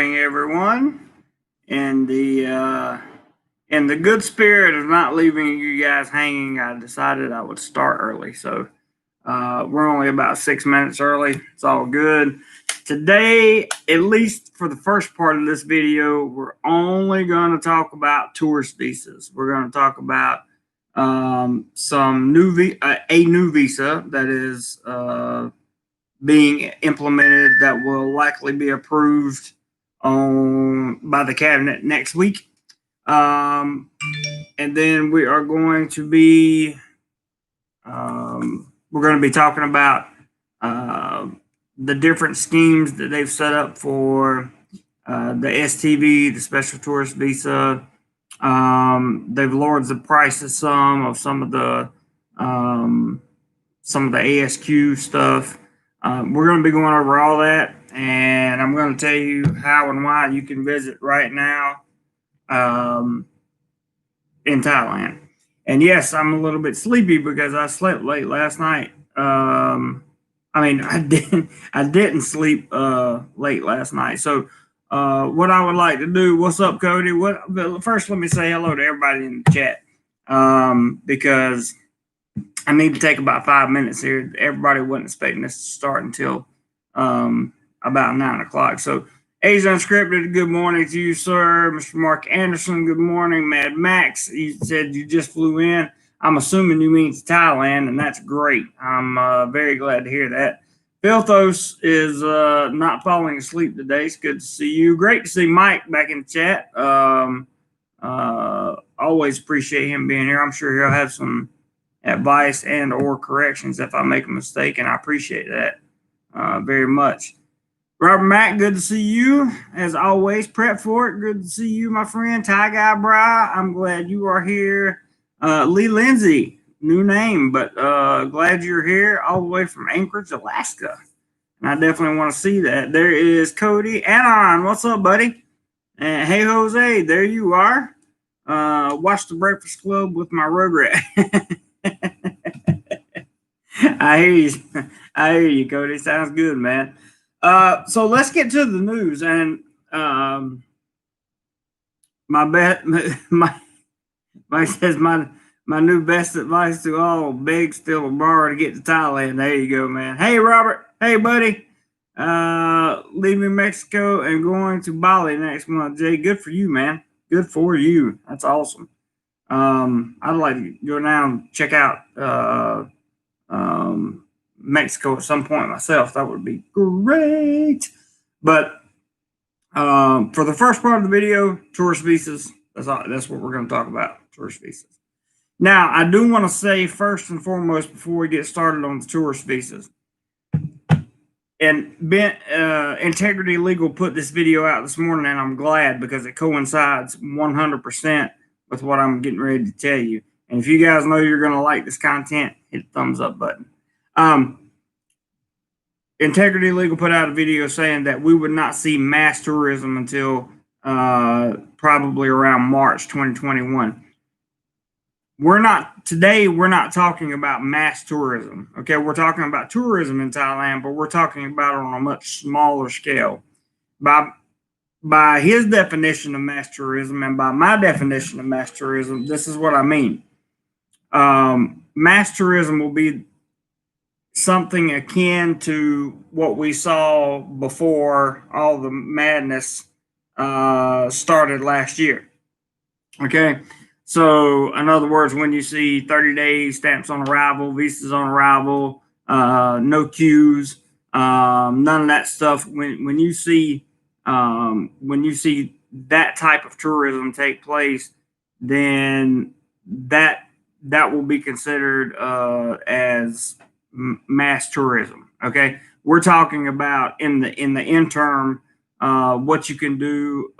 morning, everyone. In the good spirit of not leaving you guys hanging, I decided I would start early. So we're only about 6 minutes early. It's all good. Today, at least for the first part of this video, we're only going to talk about tourist visas. We're going to talk about some new visa that is being implemented that will likely be approved by the cabinet next week. And then we are going to be talking about the different schemes that they've set up for the STV, the special tourist visa. They've lowered the price of some of the ASQ stuff. We're going to be going over all that, and I'm going to tell you how and why you can visit right now in Thailand. And yes, I'm a little bit sleepy because I slept late last night. I didn't sleep late last night. So what I would like to do, what's up, Cody? First, let me say hello to everybody in the chat because I need to take about 5 minutes here. Everybody wasn't expecting this to start until about 9 o'clock. So, A's Unscripted, good morning to you, sir. Mr. Mark Anderson, good morning. Mad Max, you said you just flew in. I'm assuming you mean to Thailand, and that's great. I'm very glad to hear that. Filthos is not falling asleep today. It's good to see you. Great to see Mike back in the chat. Always appreciate him being here. I'm sure he'll have some advice and or corrections if I make a mistake, and I appreciate that very much. Robert Mack, good to see you as always. Prep for it, good to see you, my friend. Ty Guy Bry, I'm glad you are here. Lee Lindsay, new name, but glad you're here all the way from Anchorage, Alaska, and I definitely want to see that. There is Cody Anon, what's up, buddy? And hey, Jose, there you are. Watch the Breakfast Club with my Rugrat. I hear you, Cody. Sounds good, man. So let's get to the news. And Mike says my new best advice to all: beg, steal, or borrow to get to Thailand. There you go, man. Hey, Robert. Hey, buddy. Leaving Mexico and going to Bali next month. Jay, good for you, man. Good for you. That's awesome. I'd like to go down and check out Mexico at some point myself. That would be great. But for the first part of the video, tourist visas. That's what we're going to talk about, tourist visas. Now, I do want to say first and foremost before we get started on the tourist visas, and Integrity Legal put this video out this morning, and I'm glad because it coincides 100% with what I'm getting ready to tell you. And if you guys know you're going to like this content, hit the thumbs up button. Integrity Legal put out a video saying that we would not see mass tourism until probably around March 2021. We're not talking about mass tourism. Okay, we're talking about tourism in Thailand, but we're talking about it on a much smaller scale. By his definition of mass tourism and by my definition of mass tourism, this is what I mean. Mass tourism will be something akin to what we saw before all the madness started last year. Okay, so in other words, when you see 30 days, stamps on arrival, visas on arrival, no queues, none of that stuff. When you see that type of tourism take place, then that will be considered as mass tourism. Okay, we're talking about in the interim what you can do,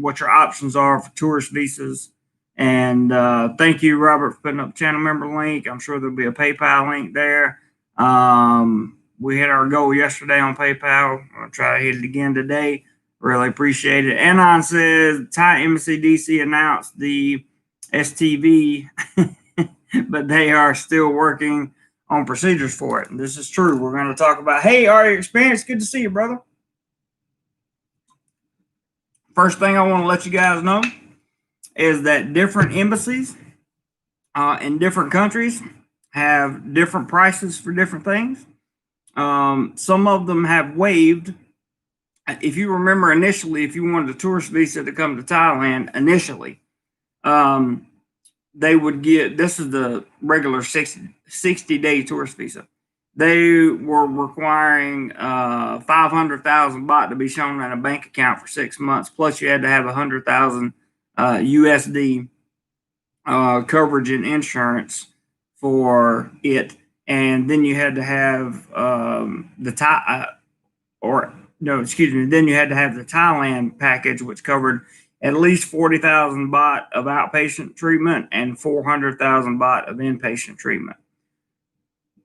what your options are for tourist visas. And thank you, Robert, for putting up the channel member link. I'm sure there'll be a PayPal link there. We hit our goal yesterday on PayPal. I'll try to hit it again today. Really appreciate it. Anon says Thai Embassy DC announced the STV, but they are still working on procedures for it. And this is true. We're going to talk about, hey, Ari Experience, good to see you, brother. First thing I want to let you guys know is that different embassies in different countries have different prices for different things. Some of them have waived. If you remember initially, if you wanted a tourist visa to come to Thailand initially, they would get, this is the regular 60-day tourist visa. They were requiring 500,000 baht to be shown in a bank account for 6 months. Plus, you had to have 100,000 USD coverage and insurance for it, and then you had to have then you had to have the Thailand package, which covered at least 40,000 baht of outpatient treatment and 400,000 baht of inpatient treatment.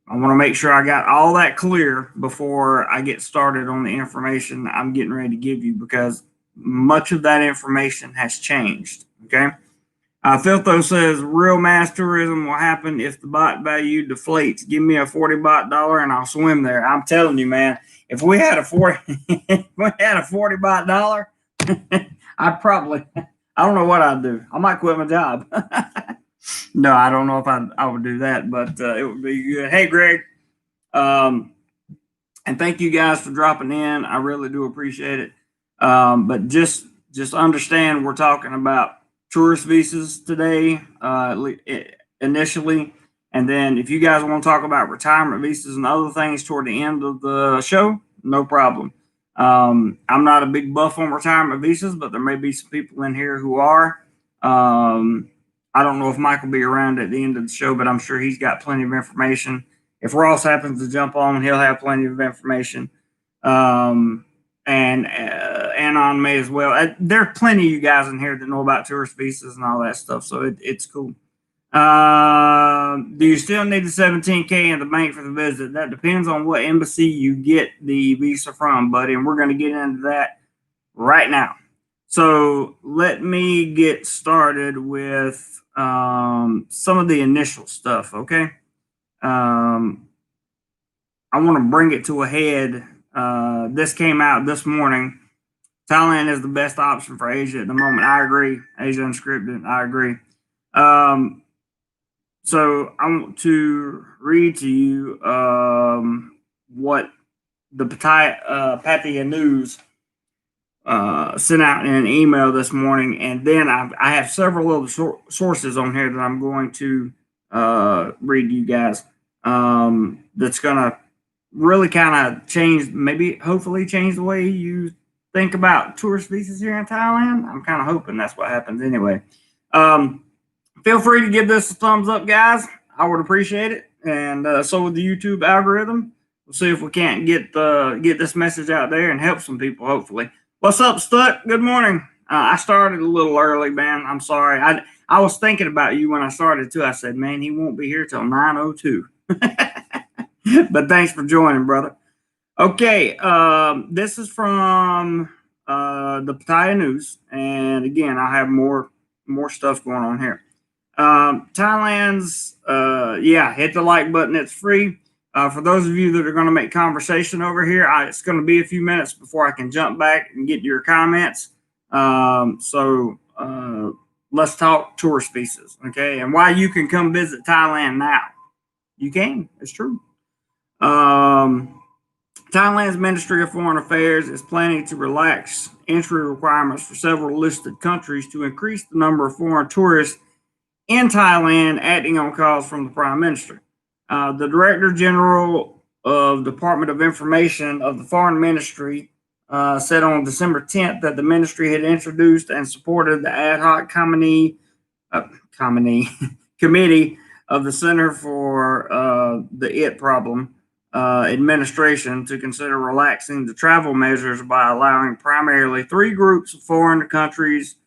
I want to make sure I got all that clear before I get started on the information I'm getting ready to give you, because much of that information has changed. Okay. Filtho says real mass tourism will happen if the baht value deflates. Give me a 40 baht dollar and I'll swim there. I'm telling you, man, if we had a 40 baht dollar, I don't know what I'd do. I might quit my job. No, I don't know if I would do that, but it would be good. Hey, Greg, and thank you guys for dropping in. I really do appreciate it. But just understand we're talking about tourist visas today, initially, and then if you guys want to talk about retirement visas and other things toward the end of the show, no problem. I'm not a big buff on retirement visas, but there may be some people in here who are. I don't know if Mike will be around at the end of the show, but I'm sure he's got plenty of information. If Ross happens to jump on, he'll have plenty of information. And on me as well. There are plenty of you guys in here that know about tourist visas and all that stuff, so it's cool. Do you still need the 17K in the bank for the visit? That depends on what embassy you get the visa from, buddy, and we're going to get into that right now. So let me get started with some of the initial stuff, okay? I want to bring it to a head. This came out this morning. Thailand is the best option for Asia at the moment. I agree. Asia Unscripted, I agree. So I want to read to you what the Pattaya News sent out in an email this morning, and then I have several other sources on here that I'm going to read to you guys. That's gonna really kind of change, maybe hopefully change the way you think about tourist visas here in Thailand. I'm kind of hoping that's what happens anyway. Feel free to give this a thumbs up, guys. I would appreciate it, and so would the YouTube algorithm. We'll see if we can't get this message out there and help some people, hopefully. What's up, Stuck? Good morning. I started a little early, man. I'm sorry. I was thinking about you when I started, too. I said, man, he won't be here till 9:02. But thanks for joining, brother. Okay, this is from the Pattaya News. And, again, I have more stuff going on here. Thailand's, hit the like button. It's free. For those of you that are going to make conversation over here, it's going to be a few minutes before I can jump back and get your comments. So let's talk tourist visas, okay? And why you can come visit Thailand now. You can. It's true. Thailand's Ministry of Foreign Affairs is planning to relax entry requirements for several listed countries to increase the number of foreign tourists in Thailand, acting on calls from the Prime Minister. The Director General of Department of Information of the Foreign Ministry said on December 10th that the ministry had introduced and supported the ad hoc committee of the Center for the IT Problem administration to consider relaxing the travel measures by allowing primarily 3 groups of foreign countries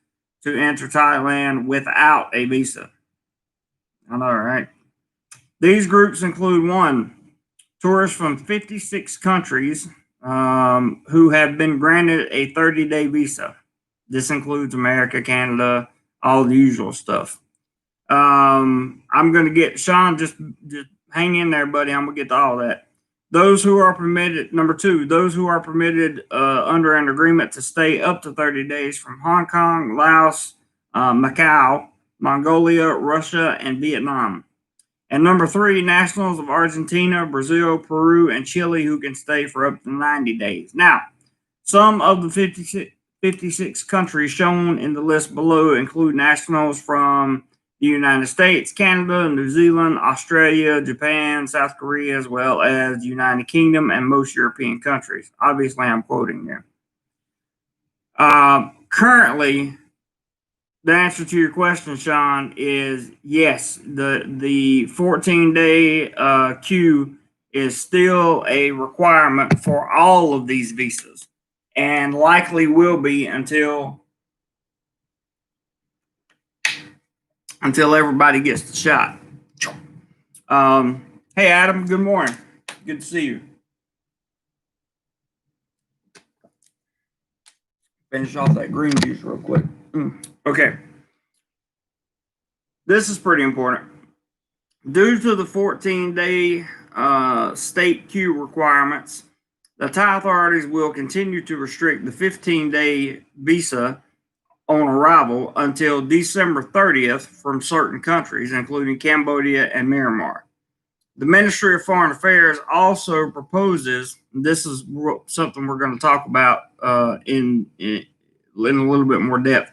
to enter Thailand without a visa. I know, right? These groups include 1, tourists from 56 countries who have been granted a 30-day visa. This includes America, Canada, all the usual stuff. I'm going to get, Sean, just hang in there, buddy. I'm going to get to all that. Those who are permitted, number two, those who are permitted under an agreement to stay up to 30 days from Hong Kong, Laos, Macau, Mongolia, Russia, and Vietnam. And number three, nationals of Argentina, Brazil, Peru, and Chile who can stay for up to 90 days. Now, some of the 56 countries shown in the list below include nationals from the United States, Canada, New Zealand, Australia, Japan, South Korea, as well as the United Kingdom and most European countries. Obviously, I'm quoting here. Currently, the answer to your question, Sean, is yes. The 14-day queue is still a requirement for all of these visas, and likely will be until everybody gets the shot. Hey, Adam. Good morning. Good to see you. Finish off that green juice real quick. Okay. This is pretty important. Due to the 14-day state queue requirements, the Thai authorities will continue to restrict the 15-day visa on arrival until December 30th from certain countries, including Cambodia and Myanmar. The Ministry of Foreign Affairs also proposes, this is something we're going to talk about in a little bit more depth,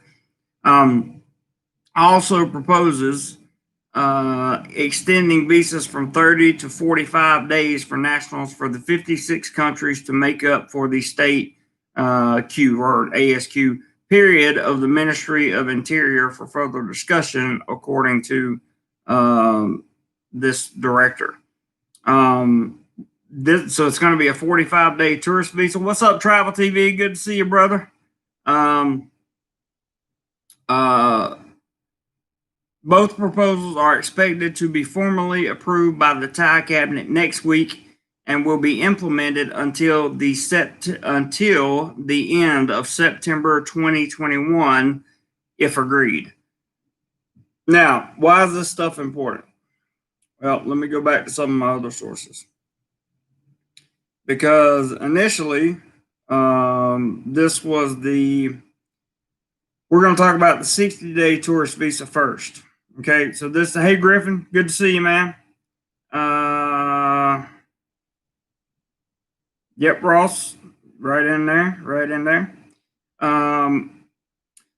also proposes extending visas from 30 to 45 days for nationals for the 56 countries to make up for the state queue or ASQ period of the Ministry of Interior for further discussion, according to this director. So it's going to be a 45-day tourist visa. What's up, Travel TV? Good to see you, brother. Both proposals are expected to be formally approved by the Thai cabinet next week and will be implemented until the end of September 2021, if agreed. Now, why is this stuff important? Well, let me go back to some of my other sources. Because initially, this was we're going to talk about the 60-day tourist visa first. Okay, so hey, Griffin, good to see you, man. Yep, Ross, right in there.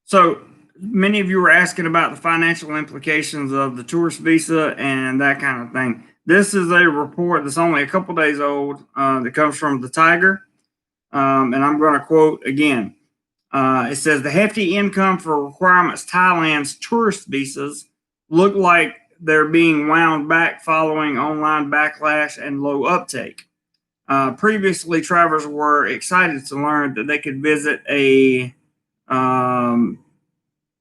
So many of you were asking about the financial implications of the tourist visa and that kind of thing. This is a report that's only a couple days old that comes from the Tiger, and I'm going to quote again. It says the hefty income for requirements Thailand's tourist visas look like they're being wound back following online backlash and low uptake. Previously, travelers were excited to learn that they could visit a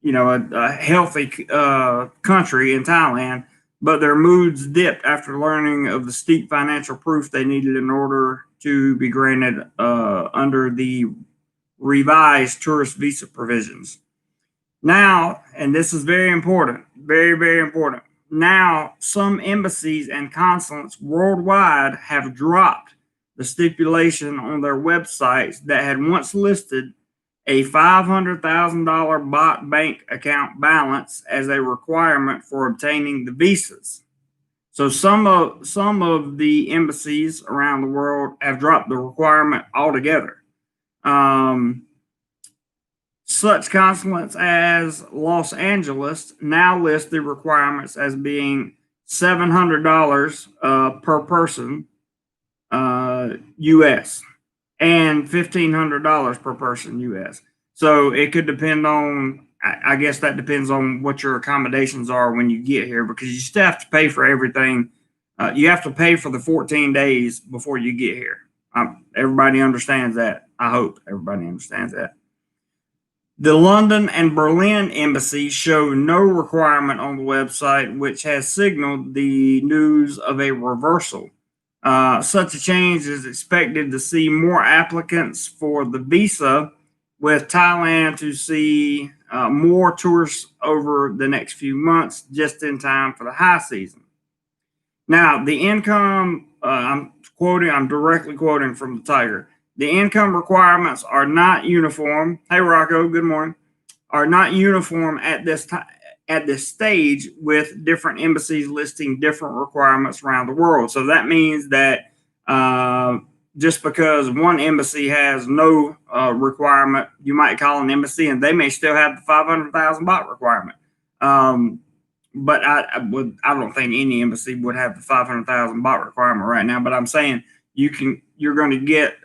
healthy country in Thailand, but their moods dipped after learning of the steep financial proof they needed in order to be granted under the revised tourist visa provisions. Now, and this is very important, very, very important. Now, some embassies and consulates worldwide have dropped the stipulation on their websites that had once listed a $500,000 bot bank account balance as a requirement for obtaining the visas. So some of the embassies around the world have dropped the requirement altogether. Such consulates as Los Angeles now list the requirements as being $700 per person U.S. and $1,500 per person U.S. So it could depend on, I guess that depends on what your accommodations are when you get here, because you still have to pay for everything. You have to pay for the 14 days before you get here. Everybody understands that. I hope everybody understands that. The London and Berlin embassies show no requirement on the website, which has signaled the news of a reversal. Such a change is expected to see more applicants for the visa, with Thailand to see more tourists over the next few months, just in time for the high season. Now, the income, I'm I'm directly quoting from the Tiger. The income requirements are not uniform. Hey, Rocco, good morning. Are not uniform at this time. At this stage, with different embassies listing different requirements around the world. So that means that just because one embassy has no requirement, you might call an embassy and they may still have the 500,000 baht requirement. But I don't think any embassy would have the 500,000 baht requirement right now. But I'm saying you're going to get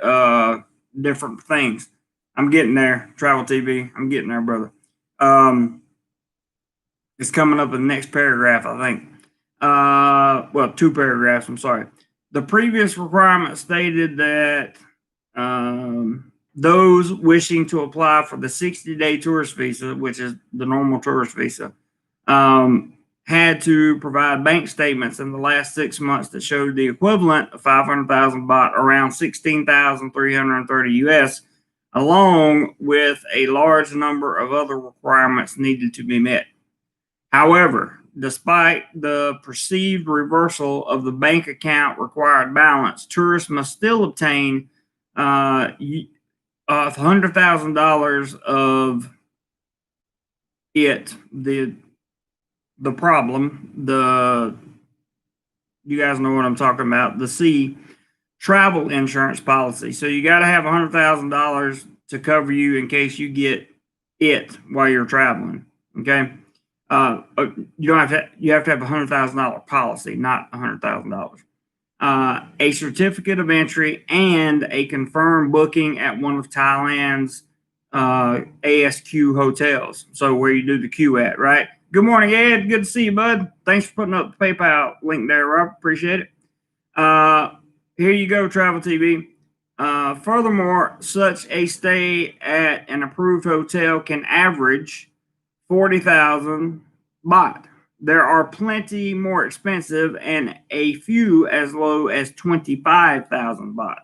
different things. I'm getting there, Travel TV. I'm getting there, brother. It's coming up in the next paragraph, I think. Well, 2 paragraphs. I'm sorry. The previous requirement stated that those wishing to apply for the 60-day tourist visa, which is the normal tourist visa, had to provide bank statements in the last 6 months that showed the equivalent of 500,000 baht, around 16,330 US, along with a large number of other requirements needed to be met. However, despite the perceived reversal of the bank account required balance, tourists must still obtain $100,000 of it. The problem, you guys know what I'm talking about, the C, travel insurance policy. So you got to have $100,000 to cover you in case you get it while you're traveling. Okay. You have to have $100,000 policy, not $100,000. A certificate of entry and a confirmed booking at one of Thailand's ASQ hotels. So where you do the queue at, right? Good morning, Ed. Good to see you, bud. Thanks for putting up the PayPal link there, Rob. Appreciate it. Here you go, Travel TV. Furthermore, such a stay at an approved hotel can average 40,000 baht. There are plenty more expensive and a few as low as 25,000 baht.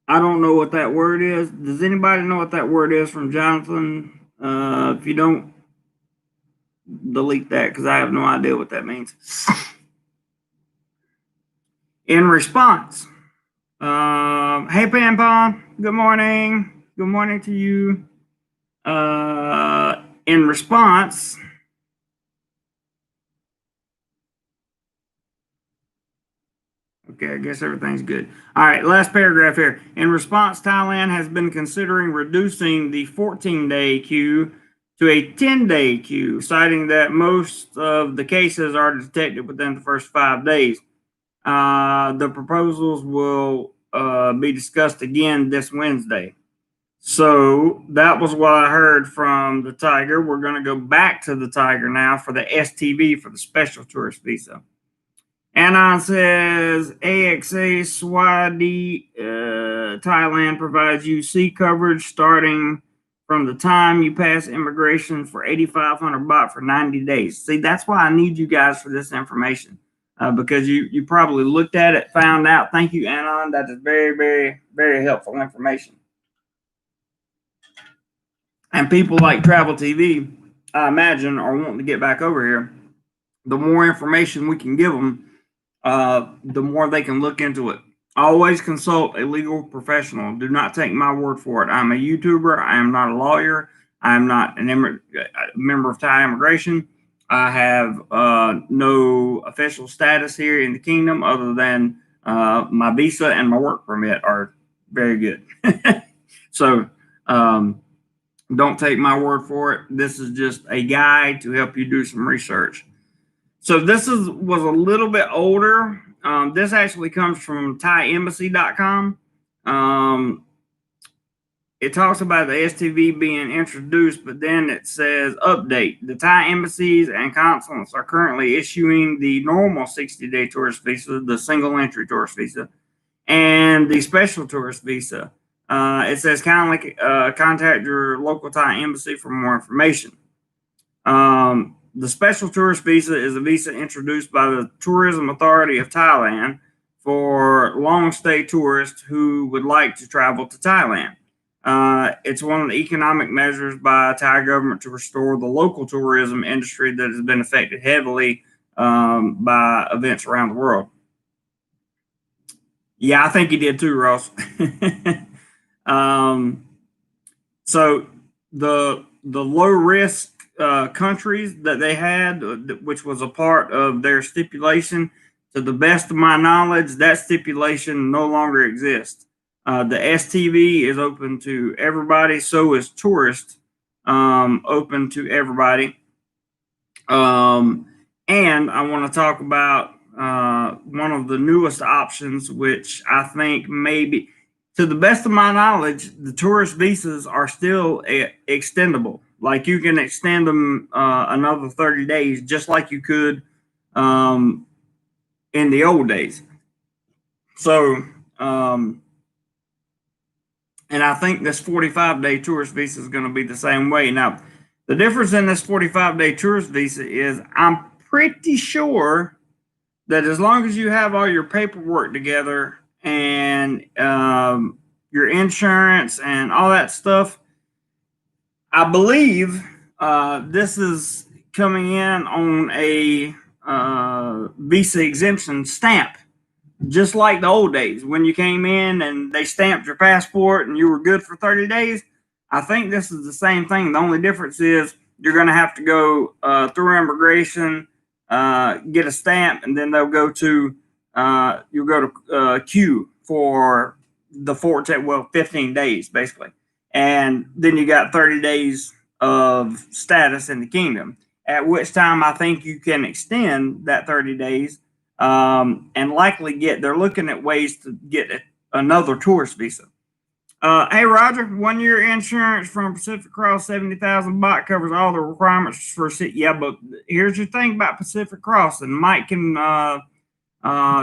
I don't know what that word is. Does anybody know what that word is from Jonathan? If you don't, delete that because I have no idea what that means. In response, hey, Pam Pam, good morning. Good morning to you. In response, okay, I guess everything's good. All right, last paragraph here. In response, Thailand has been considering reducing the 14-day queue to a 10-day queue, citing that most of the cases are detected within the first 5 days. The proposals will be discussed again this Wednesday. So that was what I heard from the Tiger. We're going to go back to the Tiger now for the STV, for the special tourist visa. Anon says AXA Swadi Thailand provides you C coverage starting from the time you pass immigration for 8,500 baht for 90 days. See, that's why I need you guys for this information. Because you probably looked at it, found out. Thank you, Anon. That is very, very, very helpful information. And people like Travel TV, I imagine, are wanting to get back over here. The more information we can give them, the more they can look into it. Always consult a legal professional. Do not take my word for it. I'm a YouTuber. I am not a lawyer. I am not a member of Thai Immigration. I have no official status here in the kingdom other than my visa and my work permit are very good. So don't take my word for it. This is just a guide to help you do some research. So this was a little bit older. This actually comes from ThaiEmbassy.com. It talks about the STV being introduced, but then it says update. The Thai embassies and consulates are currently issuing the normal 60-day tourist visa, the single entry tourist visa, and the special tourist visa. It says kindly contact your local Thai embassy for more information. The special tourist visa is a visa introduced by the Tourism Authority of Thailand for long stay tourists who would like to travel to Thailand. It's one of the economic measures by Thai government to restore the local tourism industry that has been affected heavily by events around the world. Yeah, I think he did too, Ross. So the low risk countries that they had, which was a part of their stipulation, to the best of my knowledge, that stipulation no longer exists. The STV is open to everybody, so is tourist open to everybody. And I want to talk about one of the newest options, which I think maybe, to the best of my knowledge, the tourist visas are still extendable. Like you can extend them another 30 days, just like you could in the old days. So, and I think this 45-day tourist visa is going to be the same way. Now, the difference in this 45-day tourist visa is I'm pretty sure that as long as you have all your paperwork together and your insurance and all that stuff, I believe this is coming in on a visa exemption stamp, just like the old days when you came in and they stamped your passport and you were good for 30 days. I think this is the same thing. The only difference is you're going to have to go through immigration, get a stamp, and then they'll go to you'll go to queue for the 15 days basically, and then you got 30 days of status in the kingdom. At which time I think you can extend that 30 days and likely they're looking at ways to get another tourist visa. Hey, Roger, 1 year insurance from Pacific Cross, 70,000 baht covers all the requirements for city. Yeah, but here's your thing about Pacific Cross, and Mike can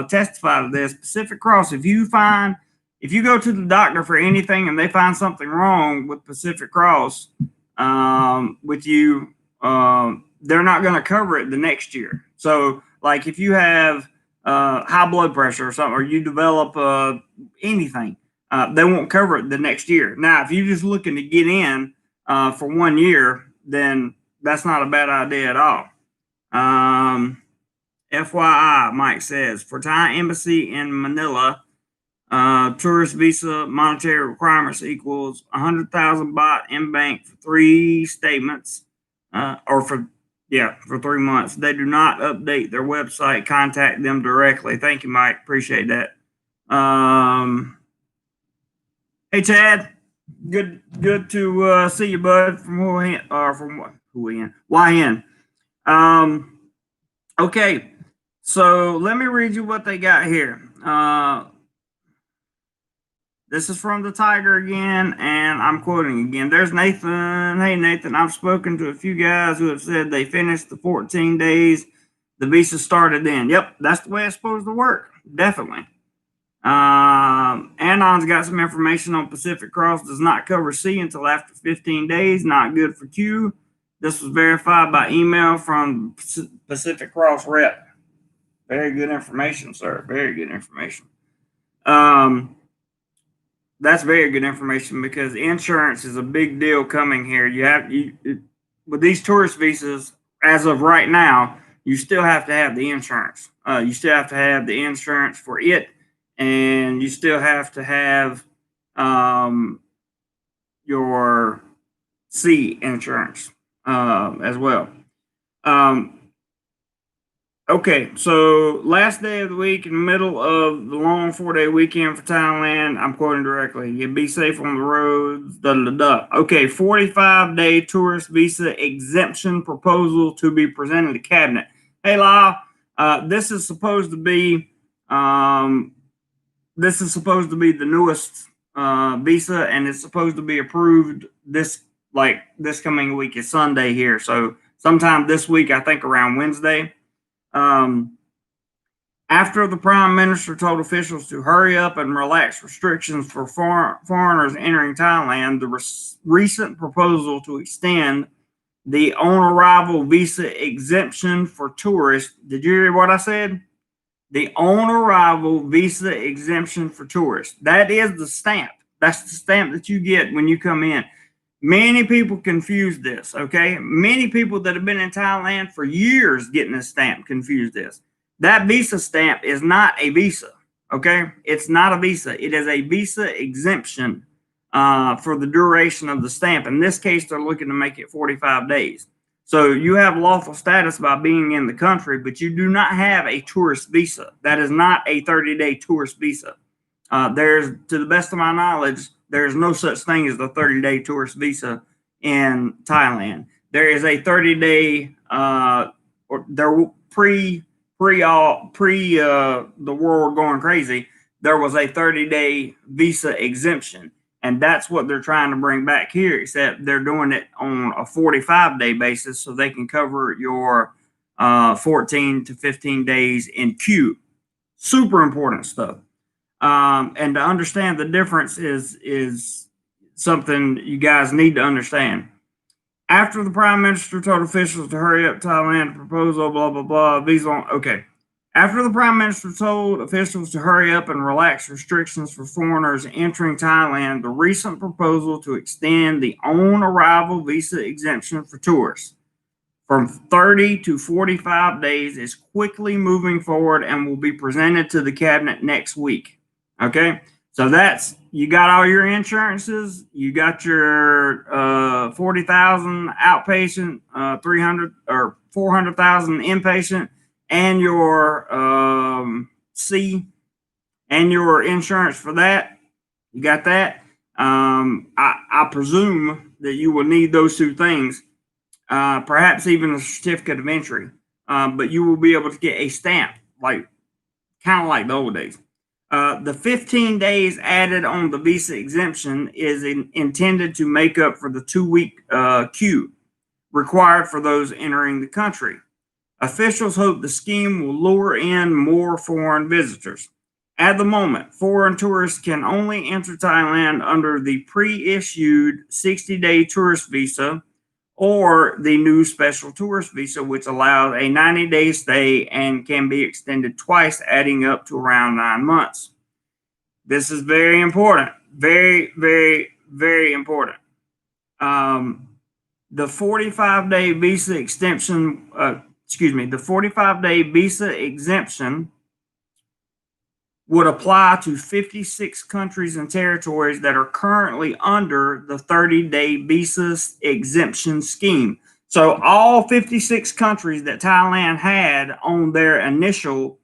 testify to this. Pacific Cross, if you go to the doctor for anything and they find something wrong with Pacific Cross with you, they're not going to cover it the next year. So, like if you have high blood pressure or something, or you develop anything, they won't cover it the next year. Now, if you're just looking to get in for 1 year, then that's not a bad idea at all. FYI, Mike says, for Thai embassy in Manila, tourist visa monetary requirements equals 100,000 baht in bank for 3 statements, or for 3 months. They do not update their website. Contact them directly. Thank you, Mike. Appreciate that. Hey, Chad. Good to see you, bud. From YN. Okay. So let me read you what they got here. This is from the Tiger again, and I'm quoting again. There's Nathan. Hey, Nathan, I've spoken to a few guys who have said they finished the 14 days. The visa started then. Yep, that's the way it's supposed to work. Definitely. Anon's got some information on Pacific Cross. Does not cover C until after 15 days. Not good for Q. This was verified by email from Pacific Cross rep. Very good information, sir. Very good information. That's very good information because insurance is a big deal coming here. With these tourist visas, as of right now, you still have to have the insurance. You still have to have the insurance for it, and you still have to have your C insurance as well. Okay, so last day of the week in the middle of the long 4-day weekend for Thailand, I'm quoting directly, you be safe on the roads, Okay, 45-day tourist visa exemption proposal to be presented to cabinet. Hey, Lyle, this is supposed to be the newest visa, and it's supposed to be approved this coming week. Is Sunday here, so sometime this week, I think around Wednesday. After the Prime Minister told officials to hurry up and relax restrictions for foreigners entering Thailand, the recent proposal to extend the on-arrival visa exemption for tourists. Did you hear what I said? The on-arrival visa exemption for tourists. That is the stamp. That's the stamp that you get when you come in. Many people confuse this, okay? Many people that have been in Thailand for years getting this stamp confuse this. That visa stamp is not a visa, okay? It's not a visa. It is a visa exemption for the duration of the stamp. In this case, they're looking to make it 45 days. So you have lawful status by being in the country, but you do not have a tourist visa. That is not a 30-day tourist visa. There's, to the best of my knowledge, there's no such thing as the 30-day tourist visa in Thailand. There is a 30-day, or there pre the world going crazy. There was a 30-day visa exemption, and that's what they're trying to bring back here. Except they're doing it on a 45-day basis, so they can cover your 14 to 15 days in queue. Super important stuff. And to understand the difference is something you guys need to understand. After the Prime Minister told officials to hurry up Thailand proposal, blah, blah, blah, visa on, okay. After the Prime Minister told officials to hurry up and relax restrictions for foreigners entering Thailand, the recent proposal to extend the on-arrival visa exemption for tourists from 30 to 45 days is quickly moving forward and will be presented to the cabinet next week. Okay, so that's, you got all your insurances, you got your 40,000 outpatient, 300 or 400,000 inpatient, and your C, and your insurance for that. You got that. I presume that you will need those two things, perhaps even a certificate of entry, but you will be able to get a stamp, like kind of like the old days. The 15 days added on the visa exemption is intended to make up for the 2-week queue required for those entering the country. Officials hope the scheme will lure in more foreign visitors. At the moment, foreign tourists can only enter Thailand under the pre-issued 60-day tourist visa or the new special tourist visa, which allows a 90-day stay and can be extended twice, adding up to around 9 months. This is very important. Very, very, very important. The 45-day visa extension, the 45-day visa exemption would apply to 56 countries and territories that are currently under the 30-day visa exemption scheme. So all 56 countries that Thailand had on their initial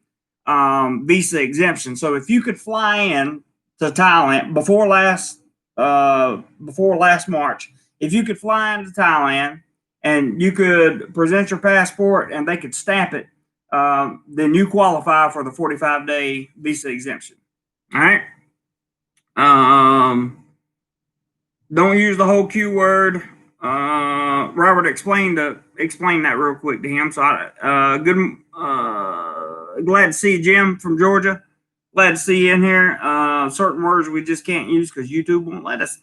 visa exemption. So if you could fly in to Thailand before last March, if you could fly into Thailand and you could present your passport and they could stamp it, then you qualify for the 45-day visa exemption. All right. Don't use the whole Q word. Robert explained that real quick to him. So glad to see you, Jim from Georgia. Glad to see you in here. Certain words we just can't use because YouTube won't let us.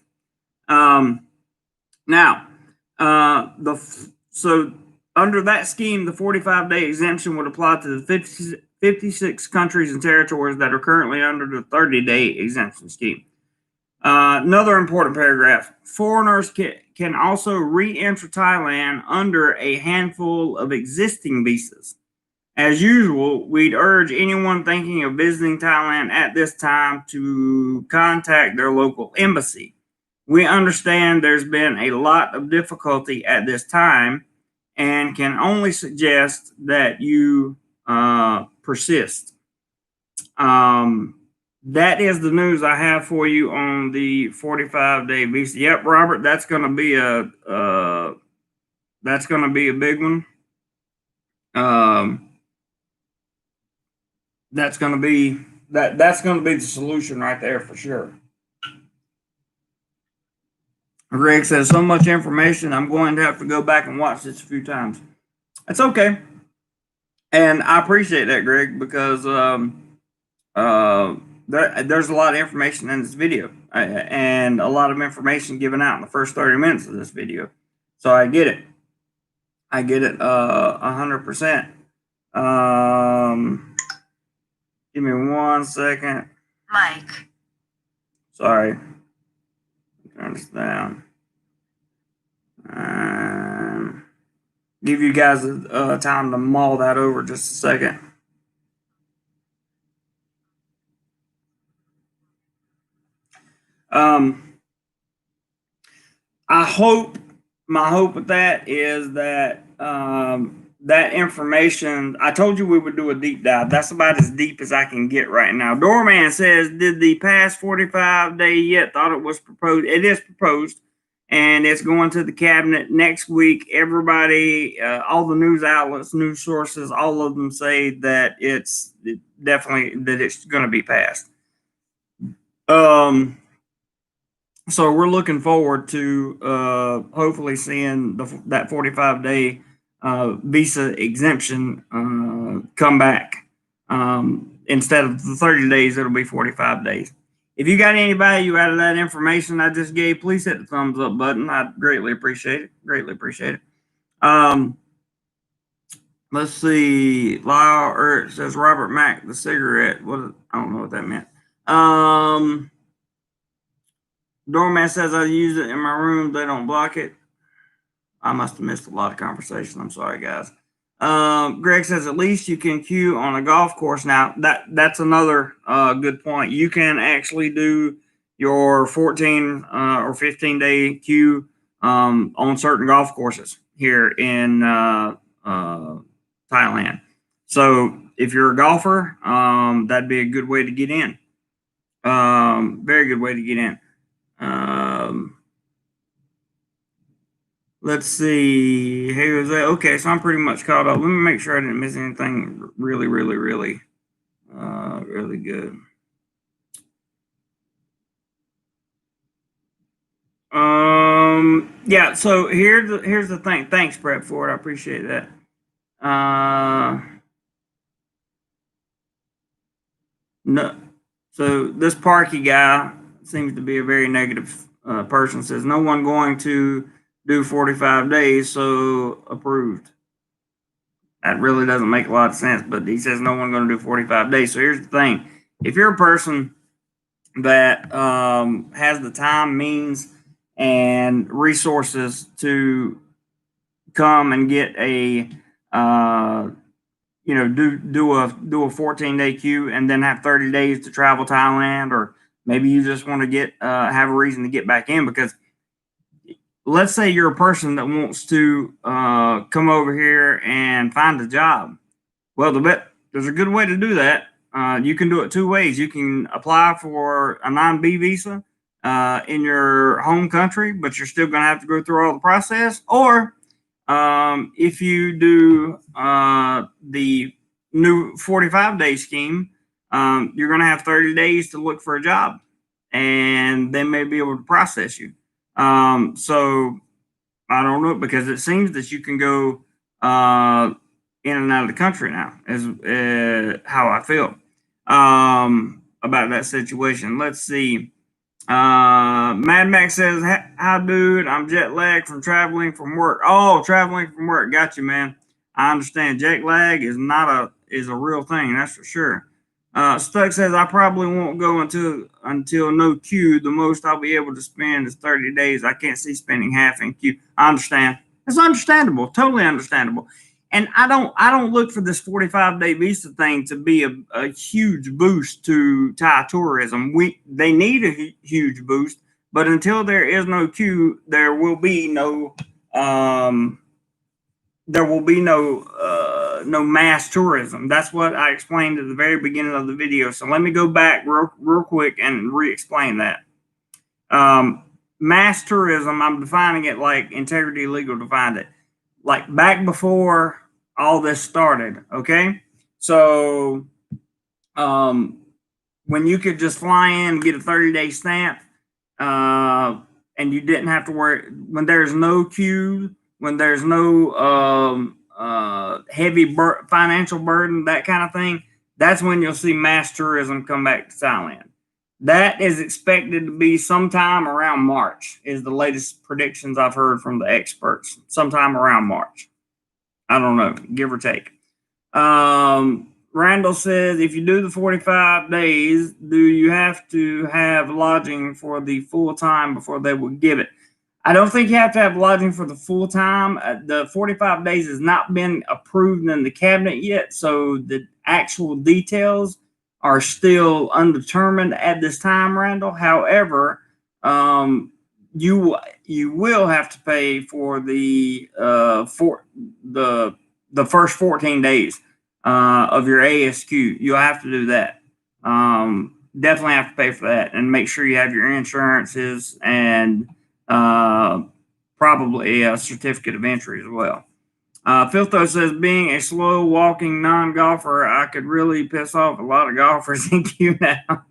So under that scheme, the 45-day exemption would apply to the 56 countries and territories that are currently under the 30-day exemption scheme. Another important paragraph. Foreigners can also re-enter Thailand under a handful of existing visas. As usual, we'd urge anyone thinking of visiting Thailand at this time to contact their local embassy. We understand there's been a lot of difficulty at this time and can only suggest that you persist. That is the news I have for you on the 45-day visa. Yep, Robert, that's going to be a big one. That's going to be the solution right there for sure. Greg says, so much information, I'm going to have to go back and watch this a few times. That's okay. And I appreciate that, Greg, because there's a lot of information in this video and a lot of information given out in the first 30 minutes of this video. So I get it. 100%. Give me 1 second. Mike. Sorry. this down. Give you guys time to mull that over just a second. My hope with that is that that information, I told you we would do a deep dive. That's about as deep as I can get right now. Doorman says, did the past 45 day yet? Thought it was proposed. It is proposed, and it's going to the cabinet next week. Everybody, all the news outlets, news sources, all of them say that it's definitely that it's going to be passed. So we're looking forward to hopefully seeing that 45-day visa exemption come back. Instead of the 30 days, it'll be 45 days. If you got any value out of that information I just gave, please hit the thumbs up button. I'd greatly appreciate it. Greatly appreciate it. Let's see. Lyle Ert says Robert Mack, the cigarette. I don't know what that meant. Doorman says I use it in my room. They don't block it. I must have missed a lot of conversation. I'm sorry, guys. Greg says at least you can queue on a golf course. Now that's another good point. You can actually do your 14 or 15 day queue on certain golf courses here in Thailand. So if you're a golfer, that'd be a good way to get in. Very good way to get in. Let's see. Hey, was that okay? So I'm pretty much caught up. Let me make sure I didn't miss anything really good. Yeah. So here's the thing. Thanks, Brett, for it. I appreciate that. No. So this Parky guy seems to be a very negative person. Says no one going to do 45 days, so approved. That really doesn't make a lot of sense, but he says no one going to do 45 days. So here's the thing. If you're a person that has the time, means, and resources to come and get a do a 14-day queue and then have 30 days to travel Thailand, or maybe you just want to get have a reason to get back in, because let's say you're a person that wants to come over here and find a job. Well, there's a good way to do that. You can do it two ways. You can apply for a non-B visa in your home country, but you're still going to have to go through all the process. Or if you do the new 45-day scheme, you're going to have 30 days to look for a job, and they may be able to process you. So I don't know, because it seems that you can go in and out of the country now, is how I feel about that situation. Let's see. Mad Max says, hi, dude. I'm jet lagged from traveling from work. Oh, traveling from work. Got you, man. I understand. Jet lag is a real thing. That's for sure. Stuck says, I probably won't go until no queue. The most I'll be able to spend is 30 days. I can't see spending half in queue. I understand. It's understandable. Totally understandable. And I don't look for this 45-day visa thing to be a huge boost to Thai tourism. They need a huge boost, but until there is no queue, there will be no no mass tourism. That's what I explained at the very beginning of the video. So let me go back real quick and re-explain that. Mass tourism, I'm defining it like Integrity Legal defined it, like back before all this started. Okay, so when you could just fly in and get a 30-day stamp, and you didn't have to worry, when there's no queue, when there's no heavy financial burden, that kind of thing, that's when you'll see mass tourism come back to Thailand. That is expected to be sometime around March, is the latest predictions I've heard from the experts. Sometime around March. I don't know, give or take. Randall says, if you do the 45 days, do you have to have lodging for the full time before they will give it? I don't think you have to have lodging for the full time. The 45 days has not been approved in the cabinet yet, so the actual details are still undetermined at this time, Randall. However, you will have to pay for the the first 14 days of your ASQ. You'll have to do that. Definitely have to pay for that, and make sure you have your insurances and probably a certificate of entry as well. Filtho says, being a slow walking non golfer, I could really piss off a lot of golfers in queue now.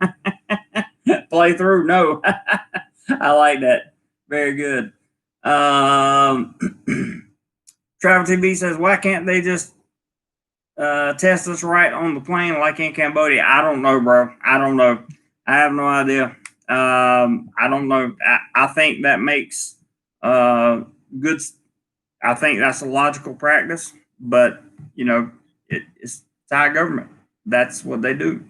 Play through? No. I like that. Very good. Travel TV says, why can't they just test us right on the plane like in Cambodia? I don't know, bro. I don't know. I have no idea. I don't know. I think that makes good. I think that's a logical practice, but you know, it's Thai government. That's what they do.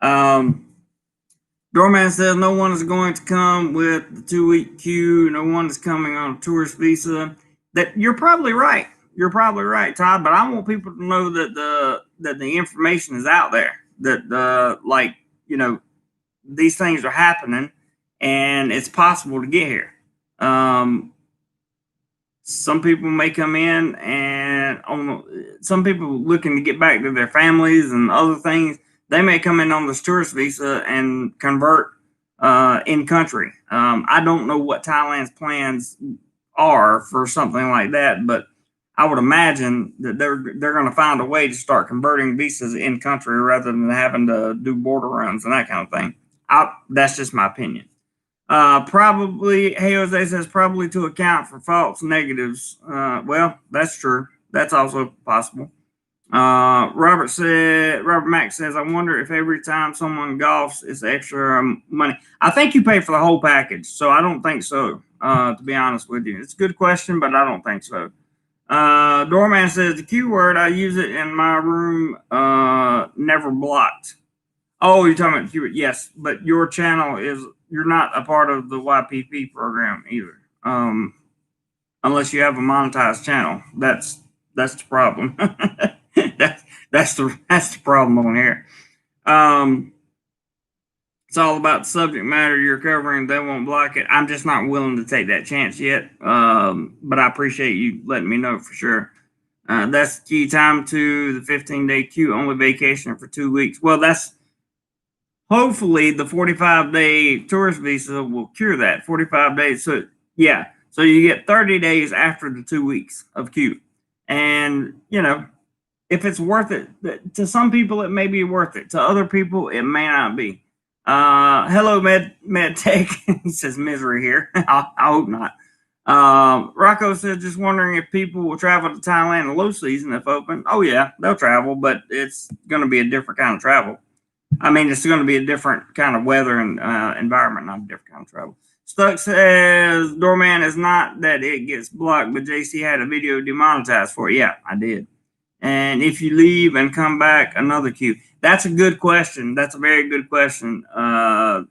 Doorman says no one is going to come with the 2-week queue. No one is coming on a tourist visa. That you're probably right. You're probably right, Todd. But I want people to know that the information is out there. That like you know these things are happening, and it's possible to get here. Some people may come in, and some people looking to get back to their families and other things. They may come in on this tourist visa and convert in country. I don't know what Thailand's plans are for something like that, but I would imagine that they're going to find a way to start converting visas in country rather than having to do border runs and that kind of thing. That's just my opinion. Probably, hey Jose says, probably to account for false negatives. Well, that's true. That's also possible. Robert Mack says, I wonder if every time someone golfs it's extra money. I think you pay for the whole package, so I don't think so, to be honest with you. It's a good question, but I don't think so. Doorman says, the Q word, I use it in my room, never blocked. Oh, you're talking about Q? Yes, but your channel you're not a part of the YPP program either. Unless you have a monetized channel. That's the problem. that's the problem on here. It's all about the subject matter you're covering. They won't block it. I'm just not willing to take that chance yet. But I appreciate you letting me know for sure. That's the key time to the 15-day queue, only vacation for 2 weeks. Well, that's hopefully the 45-day tourist visa will cure that. 45 days. So yeah. So you get 30 days after the 2 weeks of queue. And, you know, if it's worth it, to some people, it may be worth it. To other people, it may not be. Hello, MedTech. He says misery here. I hope not. Rocco says, just wondering if people will travel to Thailand in low season if open. Oh, yeah, they'll travel, but it's going to be a different kind of travel. I mean, it's going to be a different kind of weather and environment, not a different kind of travel. Stuck says, Doorman, is not that it gets blocked, but JC had a video demonetized for it. Yeah, I did. And if you leave and come back, another queue. That's a good question. That's a very good question. Or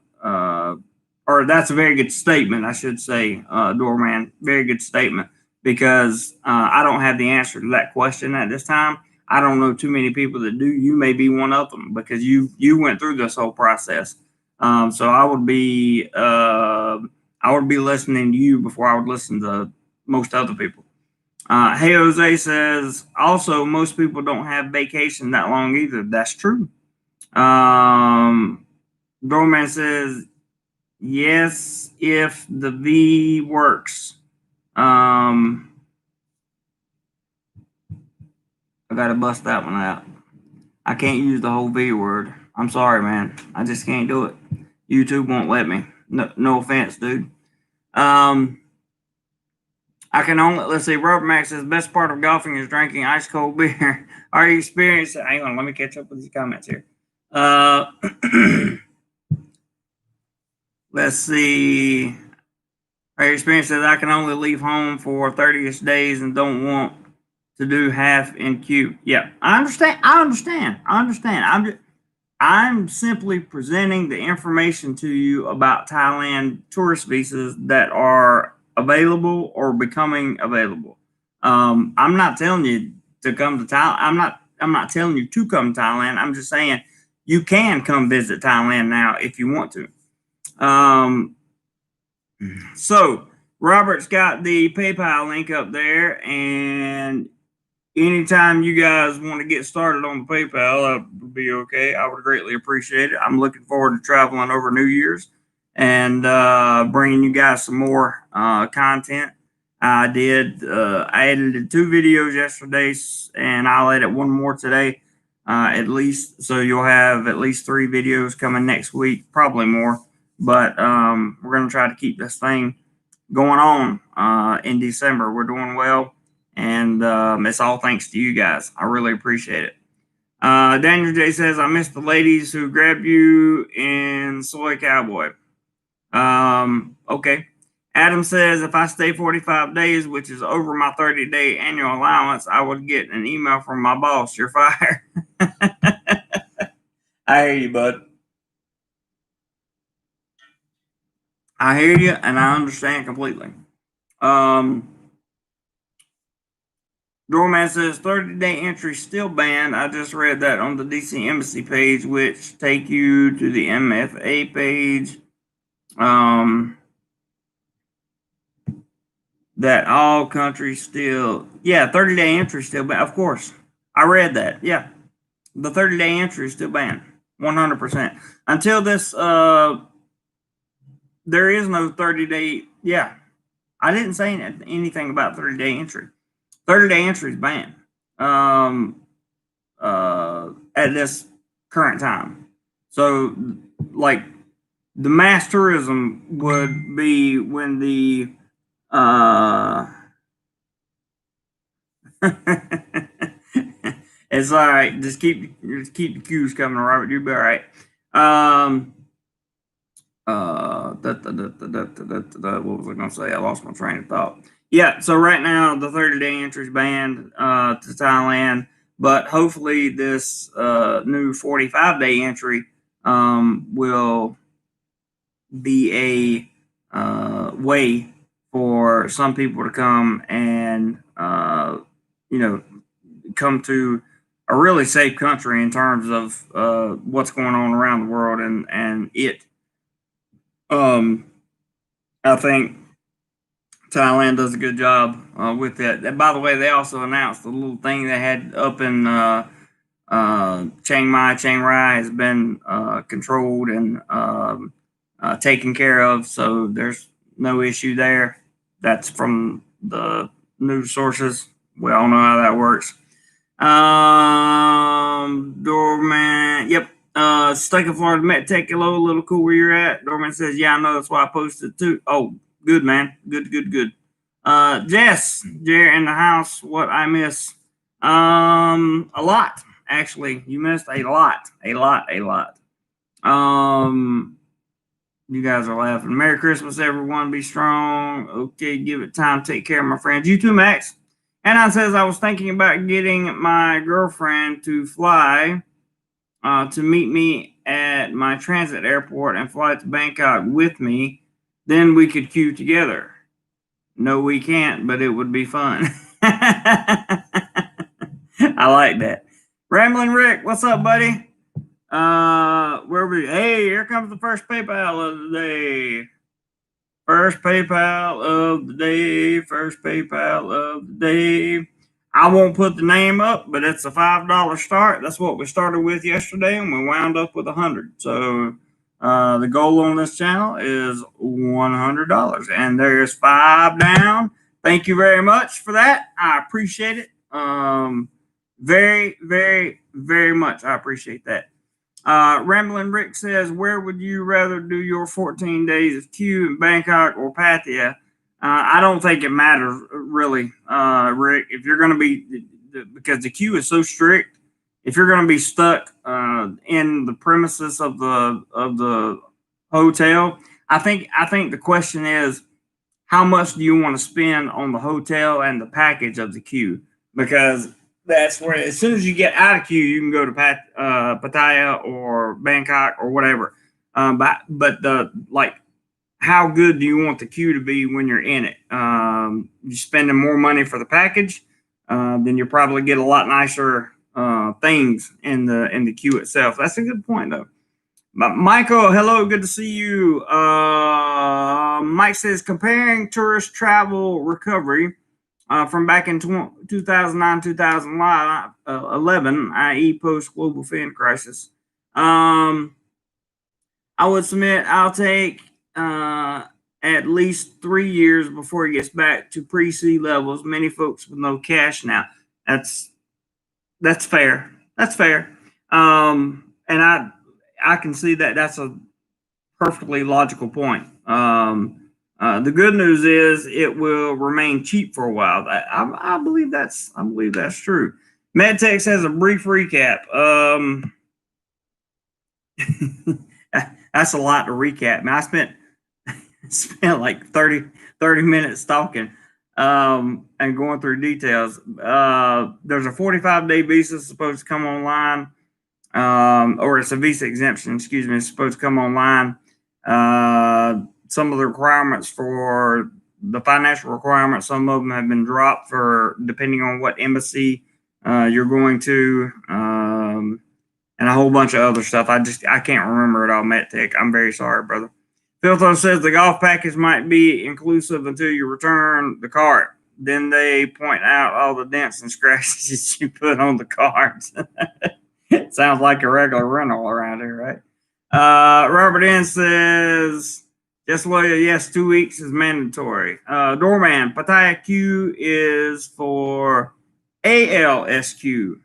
that's a very good statement, I should say, Doorman. Very good statement, because I don't have the answer to that question at this time. I don't know too many people that do. You may be one of them because you went through this whole process. So I would be listening to you before I would listen to most other people. Hey Jose says, also most people don't have vacation that long either. That's true. Doorman says, yes, if the V works. I gotta bust that one out. I can't use the whole V word. I'm sorry, man. I just can't do it. YouTube won't let me. No offense, dude. I can only, let's see, Robert Max says, best part of golfing is drinking ice cold beer. Are you experienced? Hang on, let me catch up with these comments here. Let's see. Are you experienced that I can only leave home for 30-ish days and don't want to do half in queue. Yeah, I understand. I understand. I understand. I'm simply presenting the information to you about Thailand tourist visas that are available or becoming available. I'm not telling you to come to Thailand. I'm not telling you to come to Thailand. I'm just saying you can come visit Thailand now if you want to. So Robert's got the PayPal link up there, and anytime you guys want to get started on the PayPal, that would be okay. I would greatly appreciate it. I'm looking forward to traveling over New Year's and bringing you guys some more content. I edited 2 videos yesterday, and I'll edit 1 more today, at least. So you'll have at least 3 videos coming next week, probably more. But we're going to try to keep this thing going on in December. We're doing well. And it's all thanks to you guys. I really appreciate it. Daniel J says, I miss the ladies who grabbed you in Soy Cowboy. Okay. Adam says, if I stay 45 days, which is over my 30-day annual allowance, I would get an email from my boss. You're fired. I hear you, bud. I hear you, and I understand completely. Doorman says 30-day entry still banned. I just read that on the DC Embassy page, which take you to the MFA page. That all countries still, 30-day entry still banned. Of course, I read that. Yeah, the 30-day entry is still banned, 100%. Until this, there is no 30-day. Yeah, I didn't say anything about 30-day entry. 30-day entry is banned at this current time. So, like, the mass tourism would be when the it's all right. Just keep the cues coming, Robert. You'll be all right. What was I going to say? I lost my train of thought. Yeah, so right now the 30-day entry is banned to Thailand, but hopefully this new 45-day entry will be a way for some people to come and come to a really safe country in terms of what's going on around the world and it. I think Thailand does a good job with that. And by the way, they also announced a little thing they had up in Chiang Rai has been controlled and taken care of, so there's no issue there. That's from the news sources. We all know how that works. Doorman, yep. Stuck in Florida, met take a little cool where you're at. Doorman says, yeah, I know, that's why I posted too. Oh, good, man. Good. Jess, Jerry in the house, what I miss? A lot, actually. You missed a lot. You guys are laughing. Merry Christmas, everyone. Be strong. Okay, give it time. Take care, my friends. You too, Max. Anon says, I was thinking about getting my girlfriend to fly to meet me at my transit airport and fly to Bangkok with me. Then we could queue together. No, we can't, but it would be fun. I like that. Rambling Rick, what's up, buddy? Where we? Hey, here comes the first PayPal of the day. First PayPal of the day. I won't put the name up, but it's a $5 start. That's what we started with yesterday, and we wound up with 100. So the goal on this channel is $100, and there's 5 down. Thank you very much for that. I appreciate it. Very, very, very much. I appreciate that. Ramblin' Rick says, where would you rather do your 14 days of queue in Bangkok or Pattaya? I don't think it matters really, Rick. If you're going to be, because the queue is so strict, if you're going to be stuck in the premises of the hotel, I think the question is, how much do you want to spend on the hotel and the package of the queue? because that's where, as soon as you get out of queue, you can go to Pattaya or Bangkok or whatever. But the like, how good do you want the queue to be when you're in it? You're spending more money for the package, then you'll probably get a lot nicer things in the queue itself. That's a good point, though. Michael, hello, good to see you. Mike says comparing tourist travel recovery from back in 2009, 2011, i.e., post global fin crisis. I would submit I'll take at least 3 years before it gets back to pre-sea levels. Many folks with no cash now. That's fair. That's fair. And I can see that that's a perfectly logical point. The good news is it will remain cheap for a while. I believe that's true. MedTech has a brief recap. That's a lot to recap. Man, I spent like 30 minutes talking and going through details. There's a 45-day visa supposed to come online. Or it's a visa exemption, excuse me, it's supposed to come online. Some of the requirements for the financial requirements, some of them have been dropped for depending on what embassy you're going to, and a whole bunch of other stuff. I can't remember it all, MetTech. I'm very sorry, brother. Philtho says the golf package might be inclusive until you return the cart. Then they point out all the dents and scratches you put on the cards. Sounds like a regular rental around here, right? Robert N says, just wait, yes, 2 weeks is mandatory. Doorman, Pattaya Q is for ALSQ.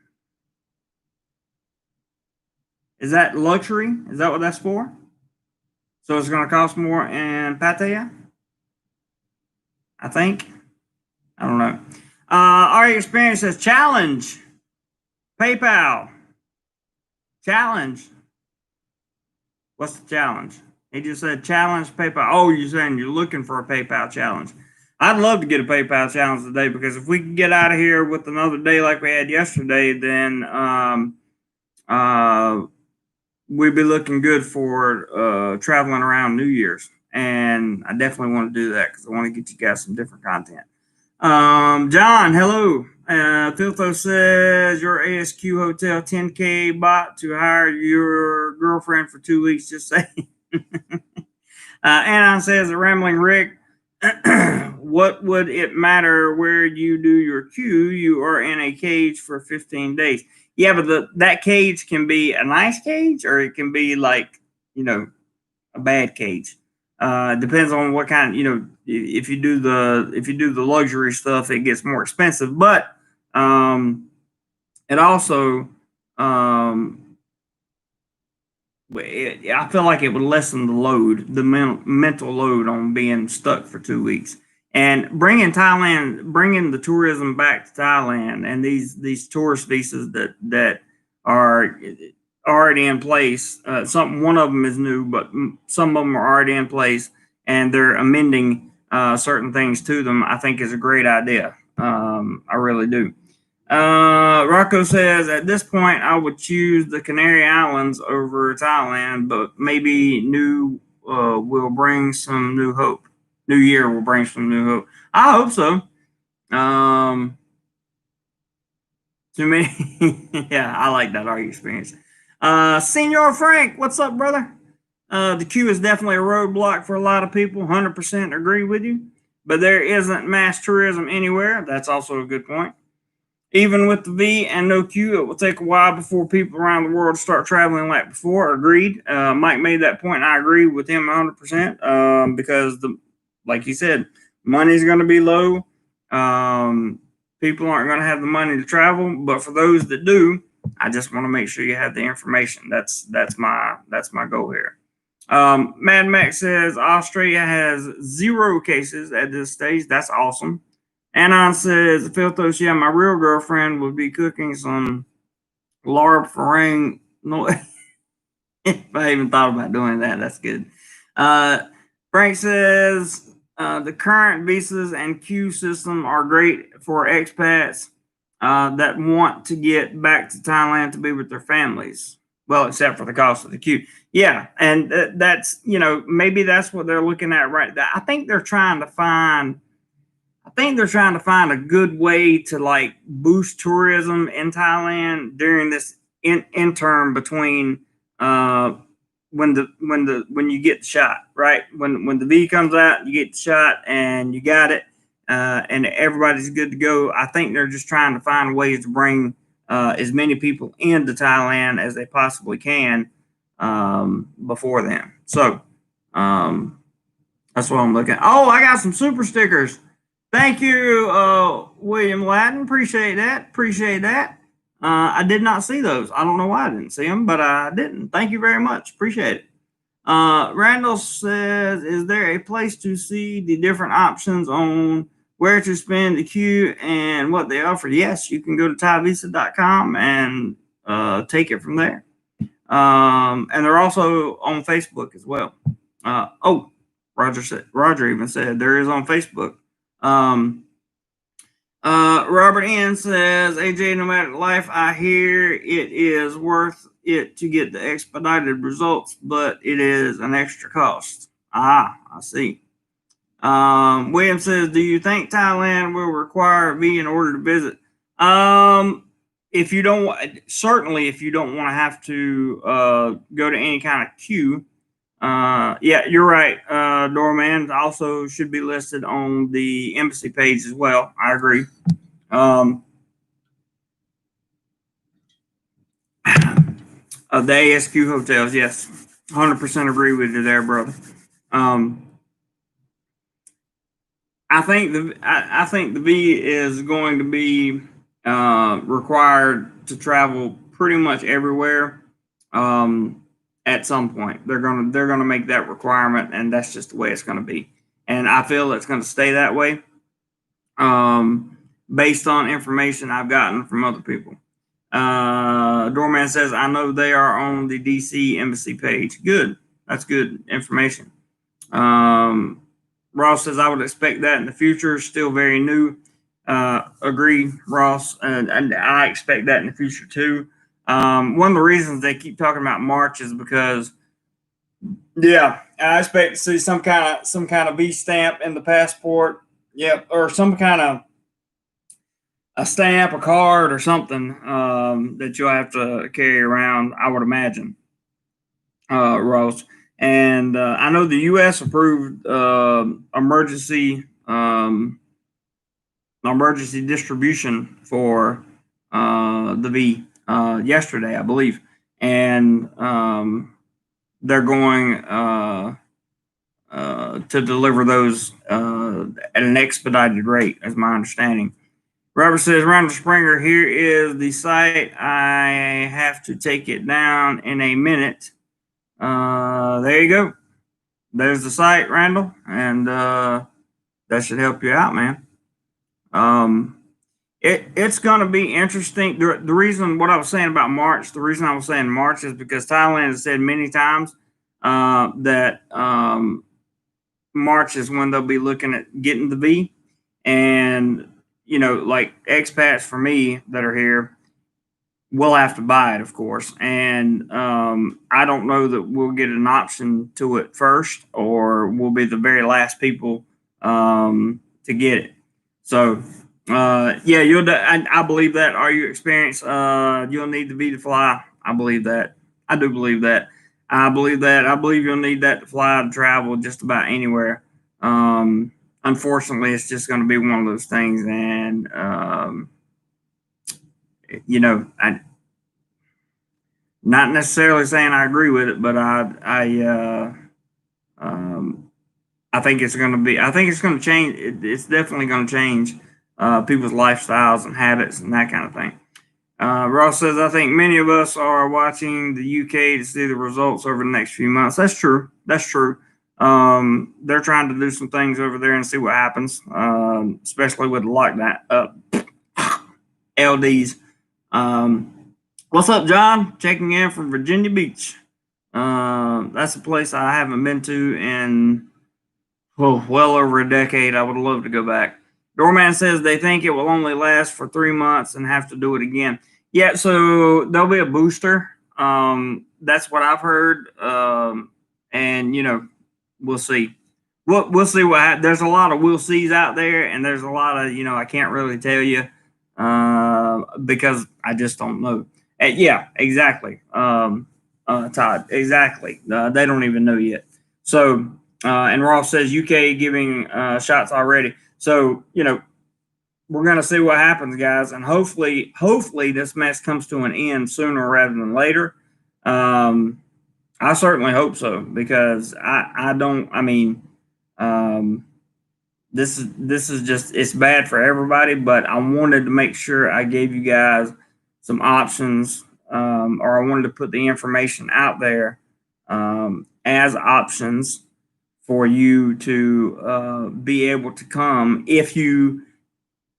Is that luxury? Is that what that's for? So it's going to cost more in Pattaya? I think. I don't know. Our experience says challenge. PayPal. Challenge. What's the challenge? He just said challenge PayPal. Oh, you're saying you're looking for a PayPal challenge. I'd love to get a PayPal challenge today, because if we can get out of here with another day like we had yesterday, then we'd be looking good for traveling around New Year's. And I definitely want to do that because I want to get you guys some different content. John, hello. Philtho says your ASQ hotel 10K bot to hire your girlfriend for 2 weeks. Just say. Anon says, the Rambling Rick, what would it matter where you do your queue? You are in a cage for 15 days. Yeah, but that cage can be a nice cage, or it can be like, a bad cage. Depends on what kind. If you do the luxury stuff, it gets more expensive. But it also, I feel like it would lessen the load, the mental load on being stuck for 2 weeks. And bringing the tourism back to Thailand, and these tourist visas that are already in place. One of them is new, but some of them are already in place, and they're amending certain things to them. I think is a great idea. I really do. Rocco says, at this point, I would choose the Canary Islands over Thailand, but maybe will bring some new hope. New year will bring some new hope. I hope so. Too many. Yeah, I like that art experience. Senor Frank, what's up, brother? The queue is definitely a roadblock for a lot of people. 100% agree with you. But there isn't mass tourism anywhere. That's also a good point. Even with the V and no queue, it will take a while before people around the world start traveling like before. Agreed. Mike made that point, and I agree with him 100%. Because like he said, money's going to be low. People aren't going to have the money to travel, but for those that do, I just want to make sure you have the information. That's my goal here. Mad Max says Australia has 0 cases at this stage. That's awesome. Anon says, Philthos, yeah, my real girlfriend would be cooking some larb farang. No, if I even thought about doing that, that's good. Frank says the current visas and queue system are great for expats. that want to get back to Thailand to be with their families. Well, except for the cost of the queue. Yeah, and that's, maybe that's what they're looking at right now. I think they're trying to find a good way to like boost tourism in Thailand during this interim between when you get the shot, right? When the V comes out, you get the shot and you got it, and everybody's good to go. I think they're just trying to find ways to bring as many people into Thailand as they possibly can before then. So that's what I'm looking at. Oh, I got some super stickers. Thank you, William Ladden. Appreciate that. I did not see those. I don't know why I didn't see them, but I didn't. Thank you very much. Appreciate it. Randall says, is there a place to see the different options on where to spend the queue and what they offer? Yes, you can go to thaivisit.com and take it from there. And they're also on Facebook as well. Roger even said there is on Facebook. Robert N says, AJ, Nomadic Life, I hear it is worth it to get the expedited results, but it is an extra cost. I see. William says, do you think Thailand will require me in order to visit? If you don't want to have to go to any kind of queue, yeah, you're right. Doorman also should be listed on the embassy page as well. I agree. The ASQ hotels, yes, 100% agree with you there, brother. I think the V is going to be required to travel pretty much everywhere. At some point, they're gonna make that requirement, and that's just the way it's gonna be. And I feel it's gonna stay that way, based on information I've gotten from other people. Doorman says, I know they are on the DC embassy page. Good, that's good information. Ross says, I would expect that in the future. Still very new. Agree, Ross, and I expect that in the future too. One of the reasons they keep talking about March is because, yeah, I expect to see some kind of V stamp in the passport. Yep, or some kind of a stamp, a card, or something that you'll have to carry around. I would imagine, Ross. And I know the U.S. approved emergency distribution for the V yesterday, I believe, and they're going to deliver those at an expedited rate, as my understanding. Robert says, Randall Springer, here is the site. I have to take it down in a minute. There you go. There's the site, Randall, and that should help you out, man. It's going to be interesting. The reason what I was saying about March, the reason I was saying March is because Thailand has said many times that March is when they'll be looking at getting the V. And, like expats for me that are here, we'll have to buy it, of course. And I don't know that we'll get an option to it first, or we'll be the very last people to get it. So, yeah, I believe that. Are you experienced? You'll need the V to fly. I believe that. I do believe that. I believe that. I believe you'll need that to fly to travel just about anywhere. Unfortunately, it's just going to be one of those things. And, I not necessarily saying I agree with it, but I think it's going to be. I think it's going to change. It's definitely going to change people's lifestyles and habits and that kind of thing. Ross says, I think many of us are watching the UK to see the results over the next few months. That's true. They're trying to do some things over there and see what happens, especially with the lockdown. LDs. What's up, John? Checking in from Virginia Beach. That's a place I haven't been to in well over a decade. I would love to go back. Doorman says they think it will only last for 3 months and have to do it again. Yeah, so there'll be a booster. That's what I've heard. And we'll see. We'll see what happens. There's a lot of we'll sees out there, and there's a lot of I can't really tell you because I just don't know. Yeah, exactly. Todd, exactly. They don't even know yet. So, and Ross says UK giving shots already. So, we're going to see what happens, guys. And hopefully this mess comes to an end sooner rather than later. I certainly hope so, because this is just, it's bad for everybody, but I wanted to make sure I gave you guys some options, or I wanted to put the information out there as options for you to be able to come if you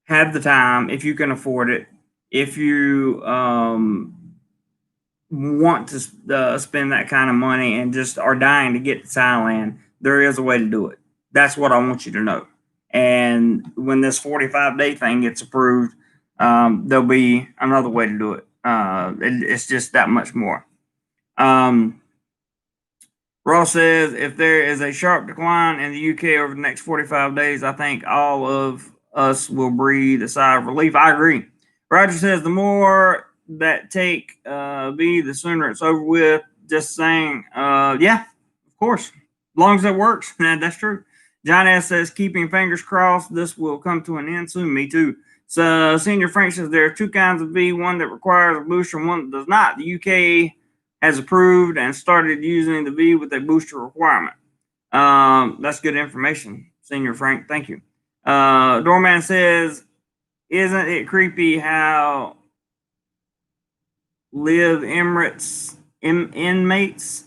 have the time, if you can afford it, if you want to spend that kind of money and just are dying to get to Thailand. There is a way to do it. That's what I want you to know. And when this 45-day thing gets approved, there'll be another way to do it. It's just that much more. Ross says, if there is a sharp decline in the UK over the next 45 days, I think all of us will breathe a sigh of relief. I agree. Roger says, the more that take be, the sooner it's over with. Just saying, yeah, of course. As long as it works. That's true. John S. says, keeping fingers crossed, this will come to an end soon. Me too. So Senior Frank says, there are two kinds of V, one that requires a booster and one that does not. The UK has approved and started using the V with a booster requirement. That's good information, Senior Frank. Thank you. Doorman says, isn't it creepy how Live Emirates inmates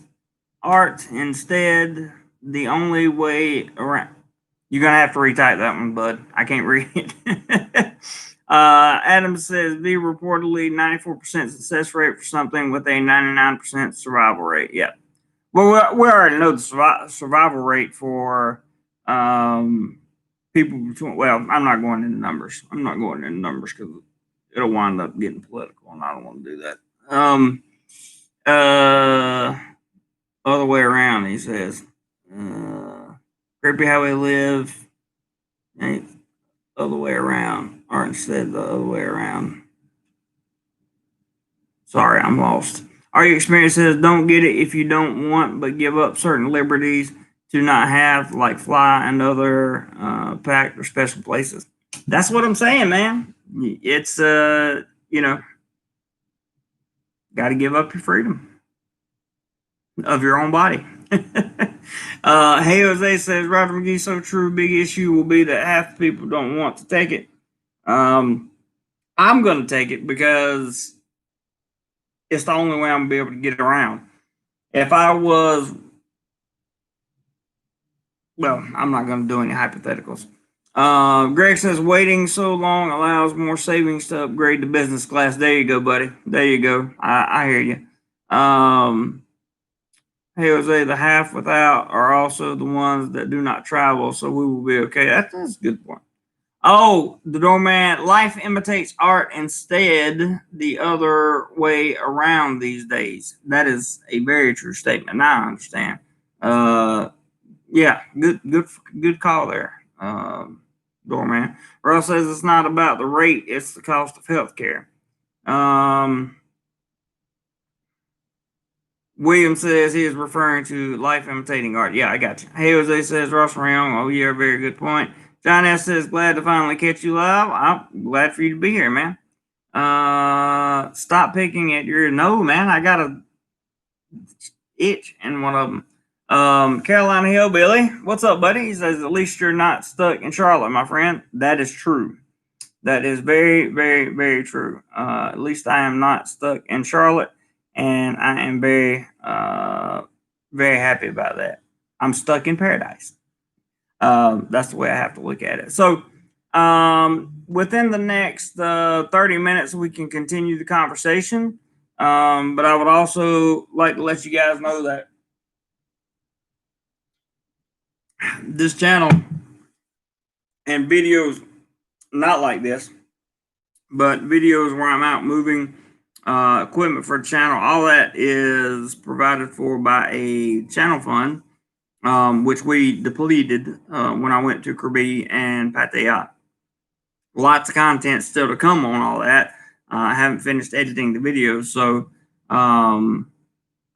aren't instead the only way around? You're going to have to retype that one, bud. I can't read it. Adam says, V reportedly 94% success rate for something with a 99% survival rate. Yeah. Well, we already know the survival rate for people between, well, I'm not going into numbers. I'm not going into numbers because it'll wind up getting political, and I don't want to do that. Other way around, he says. Creepy how we live. Ain't other way around, or instead the other way around. Sorry, I'm lost. Our experience says, don't get it if you don't want, but give up certain liberties to not have, like fly and other packed or special places. That's what I'm saying, man. It's got to give up your freedom of your own body. Hey Jose says, Roger McGee, so true. Big issue will be that half the people don't want to take it. I'm going to take it because it's the only way I'm going to be able to get around. If I was, well, I'm not going to do any hypotheticals. Greg says, waiting so long allows more savings to upgrade to business class. There you go, buddy. There you go. I hear you. Hey, Jose, the half without are also the ones that do not travel, so we will be okay. That's a good point. Oh, the doorman, life imitates art instead the other way around these days. That is a very true statement. Now I understand. Yeah, good call there, doorman. Russ says it's not about the rate, it's the cost of healthcare. William says he is referring to life imitating art. Yeah, I got you. Hey, Jose says, Ross Rayon. Oh, yeah, very good point. John S. says, glad to finally catch you live. I'm glad for you to be here, man. Stop picking at your, no, man, I got a itch in one of them. Carolina Hillbilly, what's up, buddy? He says, at least you're not stuck in Charlotte, my friend. That is true. That is very, very, very true. At least I am not stuck in Charlotte. And I am very, very happy about that. I'm stuck in paradise. That's the way I have to look at it. So, within the next 30 minutes, we can continue the conversation. But I would also like to let you guys know that this channel and videos not like this, but videos where I'm out moving equipment for the channel, all that is provided for by a channel fund, which we depleted when I went to Krabi and Pattaya. Lots of content still to come on all that. I haven't finished editing the videos, so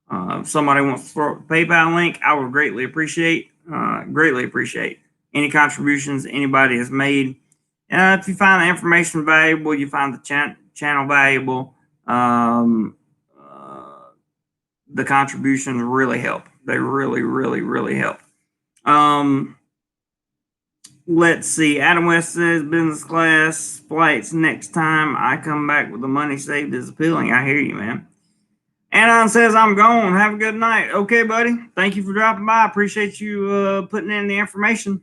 if somebody wants to throw a PayPal link, I would greatly appreciate any contributions anybody has made. If you find the information valuable, you find the channel valuable, the contributions really help. They really, really, really help. Let's see. Adam West says business class flights next time I come back with the money saved is appealing. I hear you, man. Anon says I'm gone. Have a good night. Okay, buddy. Thank you for dropping by. I appreciate you putting in the information.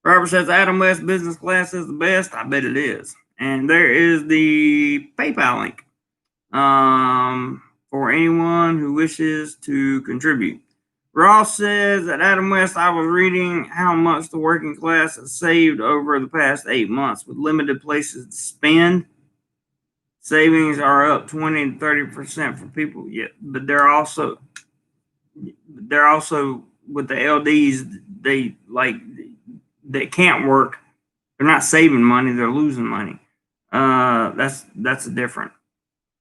Robert says Adam West business class is the best. I bet it is. And there is the PayPal link for anyone who wishes to contribute. Ross says at Adam West, I was reading how much the working class has saved over the past 8 months with limited places to spend. Savings are up 20 to 30% for people. Yeah, but they're also with the LDs, they can't work. They're not saving money, they're losing money. That's a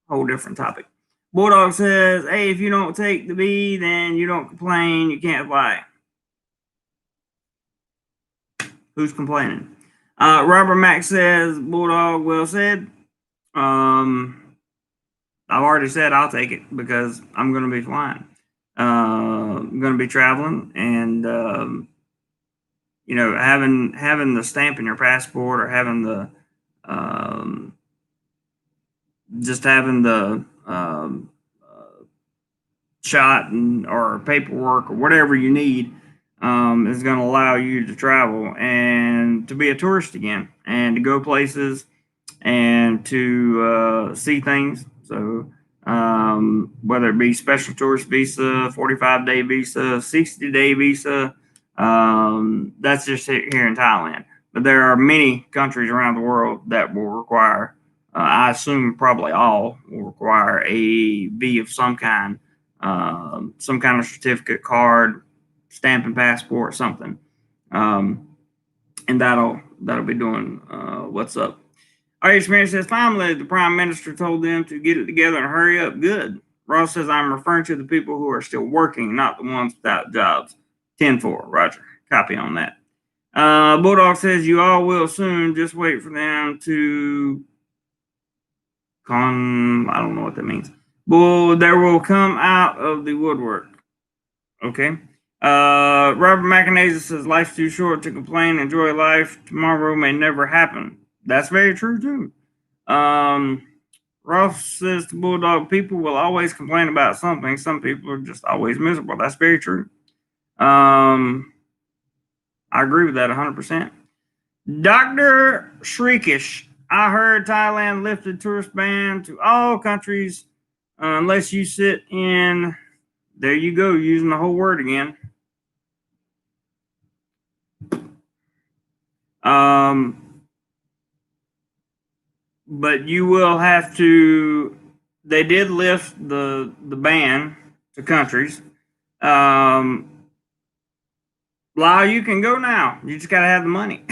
whole different topic. Bulldog says, hey, if you don't take the B, then you don't complain, you can't fly. Who's complaining? Robert Mack says, Bulldog, well said. I've already said I'll take it because I'm going to be flying. I'm going to be traveling, and having the stamp in your passport or having the shot or paperwork or whatever you need is going to allow you to travel and to be a tourist again and to go places and to see things. So whether it be special tourist visa, 45-day visa, 60-day visa, that's just here in Thailand. But there are many countries around the world that will require, I assume probably all will require a V of some kind of certificate, card, stamp, and passport, something. And that'll be doing what's up. Our experience says, finally, the Prime Minister told them to get it together and hurry up. Good. Ross says, I'm referring to the people who are still working, not the ones without jobs. 10-4. Roger. Copy on that. Bulldog says, you all will soon. Just wait for them to I don't know what that means. There will come out of the woodwork. Okay. Robert McInerney says, life's too short to complain. Enjoy life. Tomorrow may never happen. That's very true, too. Ross says to Bulldog, people will always complain about something. Some people are just always miserable. That's very true. I agree with that 100%. Dr. Shrikish, I heard Thailand lifted tourist ban to all countries unless you sit in, there you go, using the whole word again. But you will have to, they did lift the ban to countries. Lao, you can go now. You just got to have the money.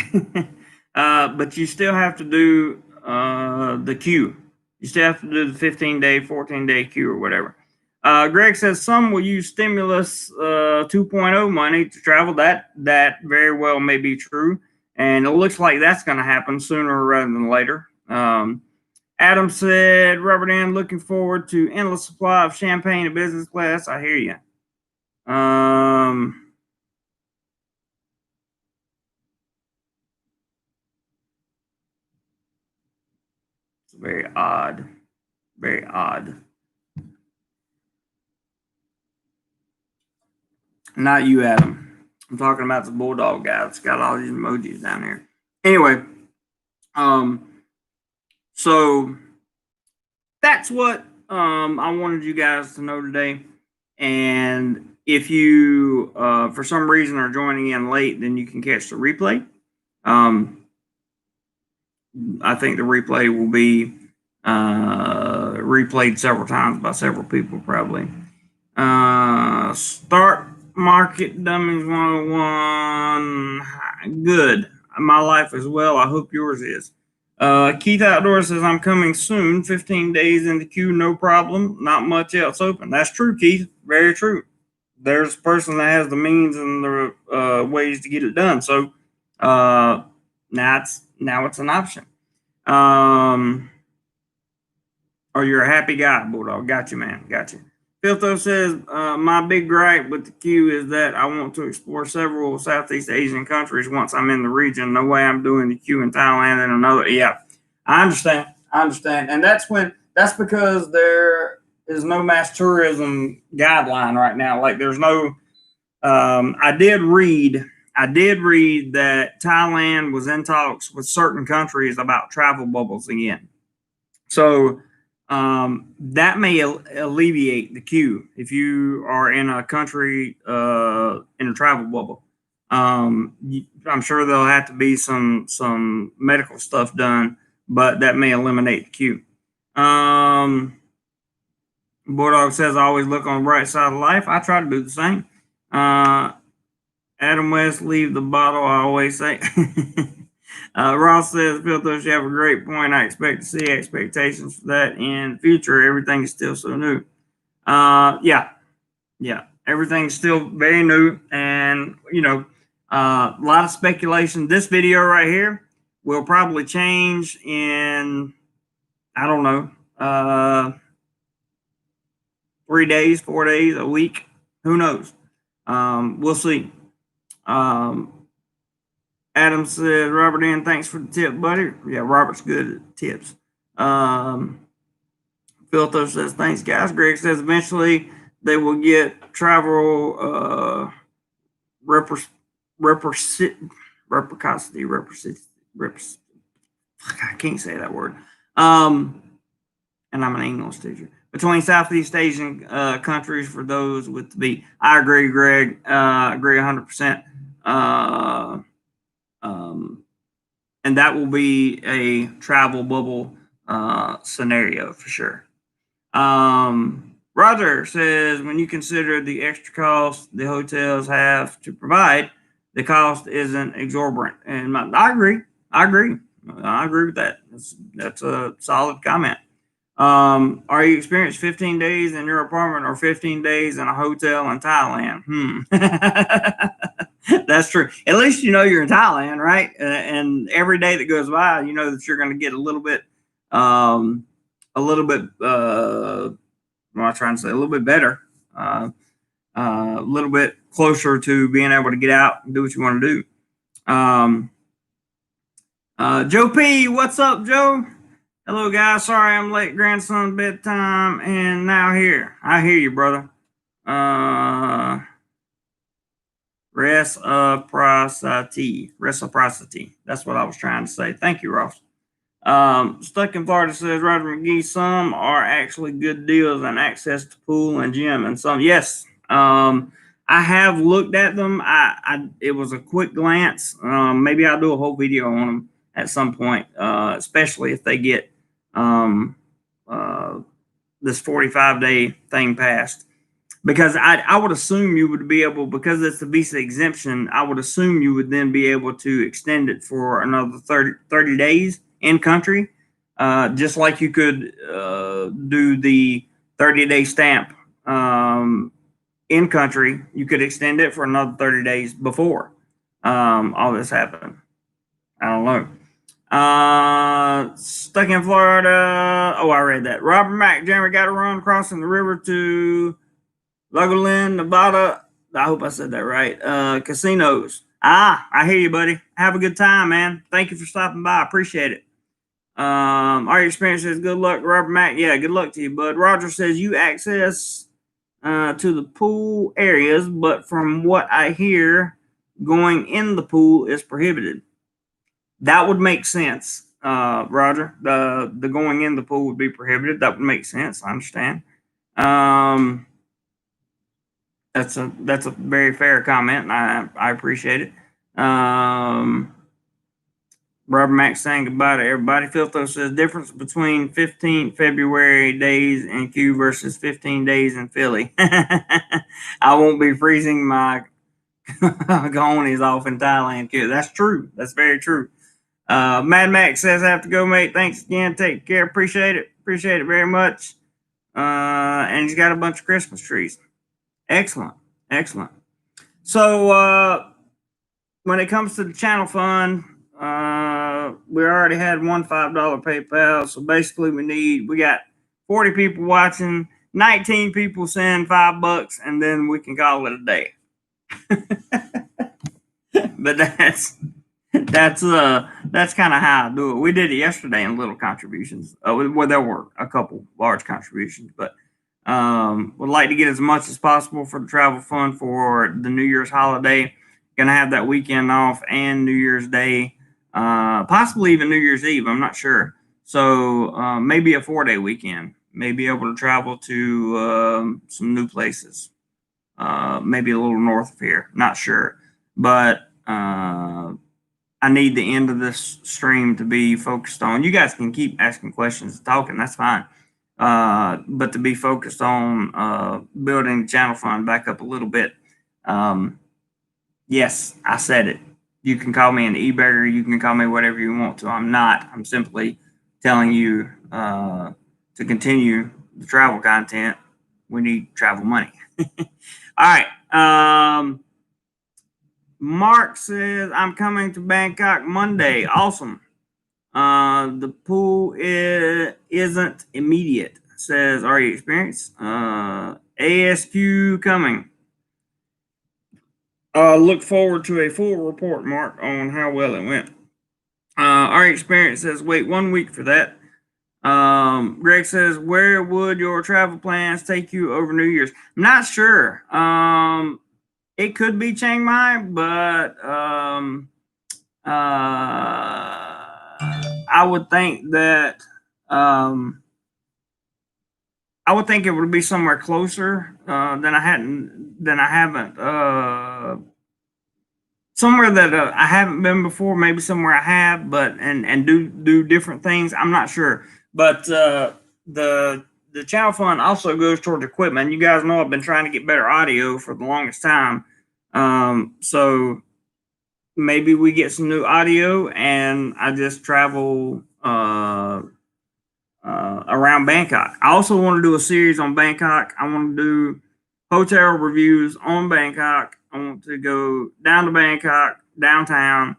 But you still have to do the queue. You still have to do the 15-day, 14-day queue or whatever. Greg says some will use stimulus 2.0 money to travel. That very well may be true. And it looks like that's going to happen sooner rather than later. Adam said, Robert Ann, looking forward to endless supply of champagne in business class. I hear you. It's very odd. Very odd. Not you, Adam. I'm talking about the Bulldog guy that's got all these emojis down there. Anyway, so that's what I wanted you guys to know today. And if you, for some reason, are joining in late, then you can catch the replay. I think the replay will be replayed several times by several people probably. Start Market Dummies 101. Good. My life as well. I hope yours is. Keith Outdoor says, I'm coming soon. 15 days in the queue, no problem. Not much else open. That's true, Keith. Very true. There's a person that has the means and the ways to get it done. So now it's an option. Or you're a happy guy, Bulldog. Got you, man. Got you. Filtho says, my big gripe with the queue is that I want to explore several Southeast Asian countries once I'm in the region. No way I'm doing the queue in Thailand and another. Yeah, I understand. And that's because there is no mass tourism guideline right now. Like there's no, I did read that Thailand was in talks with certain countries about travel bubbles again. So, that may alleviate the queue if you are in a country in a travel bubble. I'm sure there'll have to be some medical stuff done, but that may eliminate the queue. Bulldog says, I always look on the bright side of life. I try to do the same. Adam West, leave the bottle, I always say. Ross says, Philtos, you have a great point. I expect to see expectations for that in the future. Everything is still so new. Yeah. Everything's still very new, and a lot of speculation. This video right here will probably change in, I don't know, 3 days, 4 days, a week. Who knows? We'll see. Adam said, Robert N, thanks for the tip, buddy. Yeah, Robert's good at tips. Filtho says, thanks, guys. Greg says, eventually they will get travel reciprocity. I can't say that word. And I'm an English teacher. Between Southeast Asian countries for those with the B. I agree, Greg. I agree 100%. And that will be a travel bubble scenario for sure. Roger says, when you consider the extra cost the hotels have to provide, the cost isn't exorbitant. And I agree with that. That's a solid comment. Are you experienced 15 days in your apartment or 15 days in a hotel in Thailand? That's true. At least you know you're in Thailand, right? And every day that goes by, you know that you're going to get a little bit what am I trying to say? A little bit better, a little bit closer to being able to get out and do what you want to do. Joe P, what's up, Joe? Hello, guys. Sorry I'm late. Grandson bedtime and now here. I hear you, brother. Reciprocity. That's what I was trying to say. Thank you, Ross. Stuck in Florida says, Roger McGee, some are actually good deals and access to pool and gym, and some, yes. I have looked at them. It was a quick glance. Maybe I'll do a whole video on them at some point, especially if they get this 45-day thing passed. Because I would assume you would be able, because it's a visa exemption, I would assume you would then be able to extend it for another 30 days in country, just like you could do the 30-day stamp in country. You could extend it for another 30 days before all this happened. I don't know. Stuck in Florida. Oh, I read that. Robert Mack, Jeremy got to run crossing the river to Legoland, Nevada. I hope I said that right. Casinos. I hear you, buddy. Have a good time, man. Thank you for stopping by. I appreciate it. Our experience says, good luck, Robert Mack. Yeah, good luck to you, bud. Roger says, you access to the pool areas, but from what I hear, going in the pool is prohibited. That would make sense, Roger. The going in the pool would be prohibited. That would make sense. I understand. That's a very fair comment, and I appreciate it. Robert Max saying goodbye to everybody. Filtho says difference between 15 February days in Q versus 15 days in Philly. I won't be freezing my cojones off in Thailand. Q. That's true. That's very true. Mad Max says I have to go, mate. Thanks again. Take care. Appreciate it. Appreciate it very much. And he's got a bunch of Christmas trees. Excellent. Excellent. So when it comes to the channel fund, we already had one $5 PayPal. So basically we got 40 people watching, 19 people send $5, and then we can call it a day. But that's kind of how I do it. We did it yesterday in little contributions. Well, there were a couple large contributions, but would like to get as much as possible for the travel fund for the New Year's holiday. Gonna have that weekend off and New Year's Day, possibly even New Year's Eve. I'm not sure. So maybe a 4-day weekend. Maybe able to travel to some new places. Maybe a little north of here. Not sure, but I need the end of this stream to be focused on. You guys can keep asking questions and talking. That's fine. But to be focused on building the channel fund back up a little bit. Yes, I said it. You can call me an e-beggar. You can call me whatever you want to. I'm not. I'm simply telling you to continue the travel content. We need travel money. All right. Mark says, I'm coming to Bangkok Monday. Awesome. The pool isn't immediate. Says, are you experienced? ASQ coming. Look forward to a full report, Mark, on how well it went. Our experience says, wait 1 week for that. Greg says, where would your travel plans take you over New Year's? I'm not sure. It could be Chiang Mai, but I would think that it would be somewhere closer than I haven't somewhere that I haven't been before. Maybe somewhere I have, but and do different things. I'm not sure, but the channel fund also goes towards equipment. You guys know I've been trying to get better audio for the longest time. So maybe we get some new audio and I just travel around Bangkok. I also want to do a series on Bangkok. I want to do hotel reviews on Bangkok. I want to go down to Bangkok, downtown,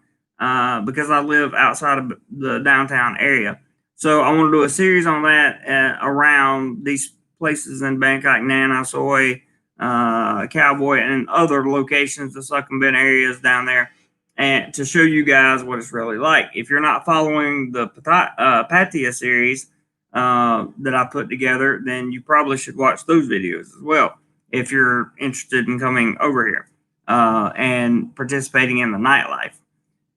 because I live outside of the downtown area. So I want to do a series on that around these places in Bangkok, Nana, Soi, Cowboy, and other locations, the Sukhumvit areas down there, and to show you guys what it's really like. If you're not following the Pattaya series that I put together, then you probably should watch those videos as well if you're interested in coming over here and participating in the nightlife.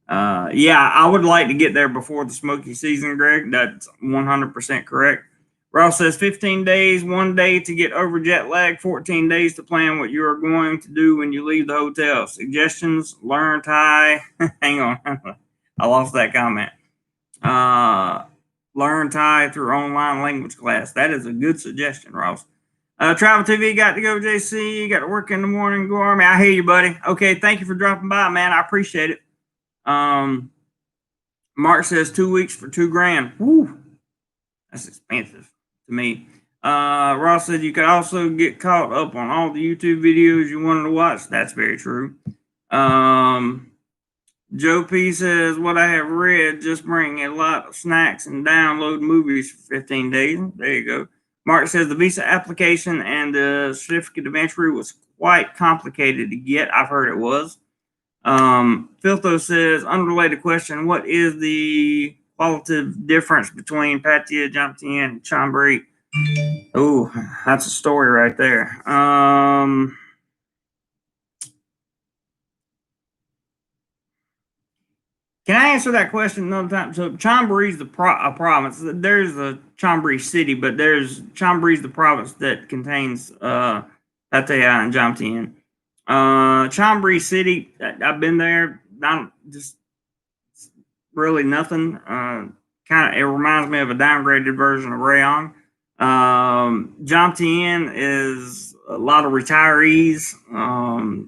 Yeah, I would like to get there before the smoky season, Greg. That's 100% correct. Ross says 15 days, 1 day to get over jet lag, 14 days to plan what you are going to do when you leave the hotel. Suggestions, learn Thai. Hang on. I lost that comment. Learn Thai through online language class. That is a good suggestion, Ross. Travel TV, got to go, JC. Got to work in the morning. Go Army. I hear you, buddy. Okay, thank you for dropping by, man. I appreciate it. Mark says 2 weeks for $2,000. Woo, that's expensive to me. Ross said you could also get caught up on all the YouTube videos you wanted to watch. That's very true. Joe P says, what I have read, just bring a lot of snacks and download movies for 15 days. There you go. Mark says the visa application and the certificate of entry was quite complicated to get. I've heard it was. Filtho says, unrelated question, what is the qualitative difference between Pattaya, Jomtien, and Chonburi? Oh, that's a story right there. Can I answer that question another time? So Chonburi is a province. There's a Chonburi city, but Chonburi is the province that contains Pattaya and Jomtien. Chonburi city, I've been there. really nothing. It reminds me of a downgraded version of Rayong. Jomtien is a lot of retirees.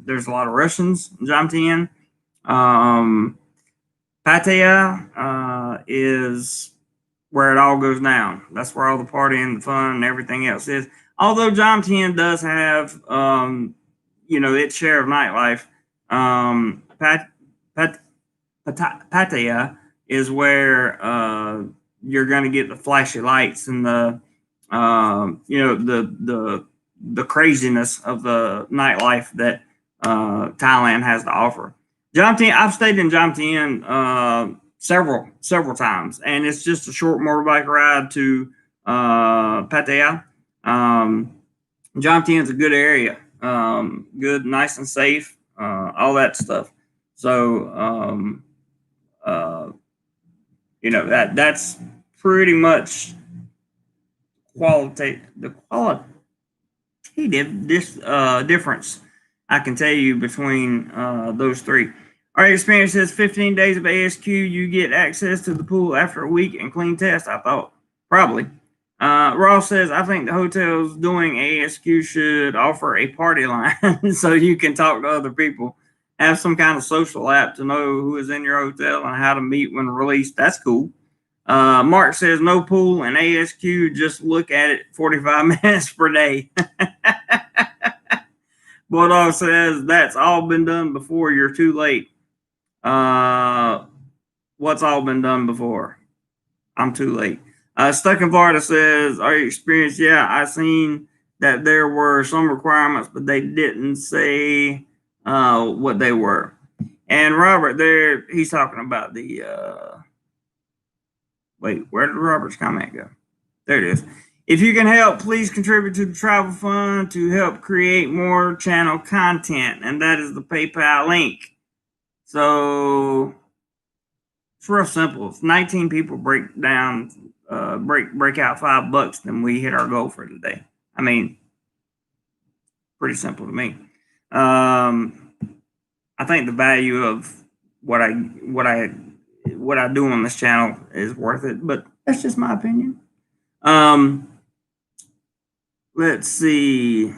There's a lot of Russians in Jomtien. Pattaya is where it all goes down. That's where all the partying, the fun, and everything else is. Although Jomtien does have, its share of nightlife. Pattaya is where you're going to get the flashy lights and the craziness of the nightlife that Thailand has to offer. Jomtien, I've stayed in Jomtien several times, and it's just a short motorbike ride to Pattaya. Jomtien's a good area, good, nice and safe, all that stuff. So that's pretty much the qualitative difference I can tell you between those three. Our experience says 15 days of ASQ, you get access to the pool after a week and clean test. I thought probably. Ross says, I think the hotels doing ASQ should offer a party line so you can talk to other people. Have some kind of social app to know who is in your hotel and how to meet when released. That's cool. Mark says, no pool and ASQ, just look at it 45 minutes per day. Bulldog says, that's all been done before. You're too late. What's all been done before? I'm too late. Stuck in Florida says, are you experienced? Yeah, I seen that there were some requirements, but they didn't say what they were. And Robert there, he's talking about the wait, where did Robert's comment go? There it is. If you can help, please contribute to the travel fund to help create more channel content, and that is the PayPal link. So it's real simple. If 19 people break out $5, then we hit our goal for today. I mean, pretty simple to me. I think the value of what I do on this channel is worth it, but that's just my opinion. Let's see.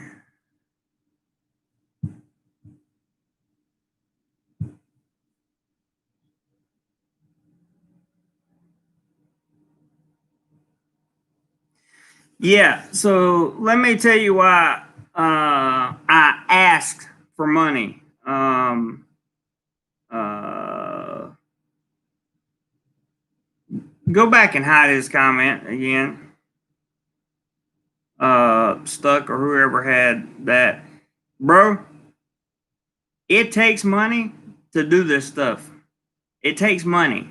Yeah, so let me tell you why I asked for money. Go back and hide his comment again. Stuck or whoever had that. Bro, it takes money to do this stuff. It takes money.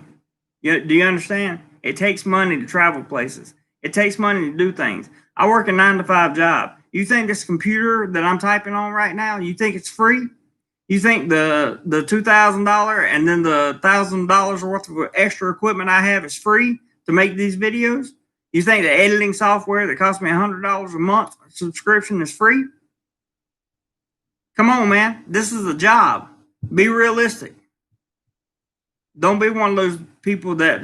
Do you understand? It takes money to travel places. It takes money to do things. I work a 9-to-5 job. You think this computer that I'm typing on right now, you think it's free? You think the $2,000 and then the $1,000 worth of extra equipment I have is free to make these videos? You think the editing software that costs me $100 a month subscription is free? Come on, man. This is a job. Be realistic. Don't be one of those people that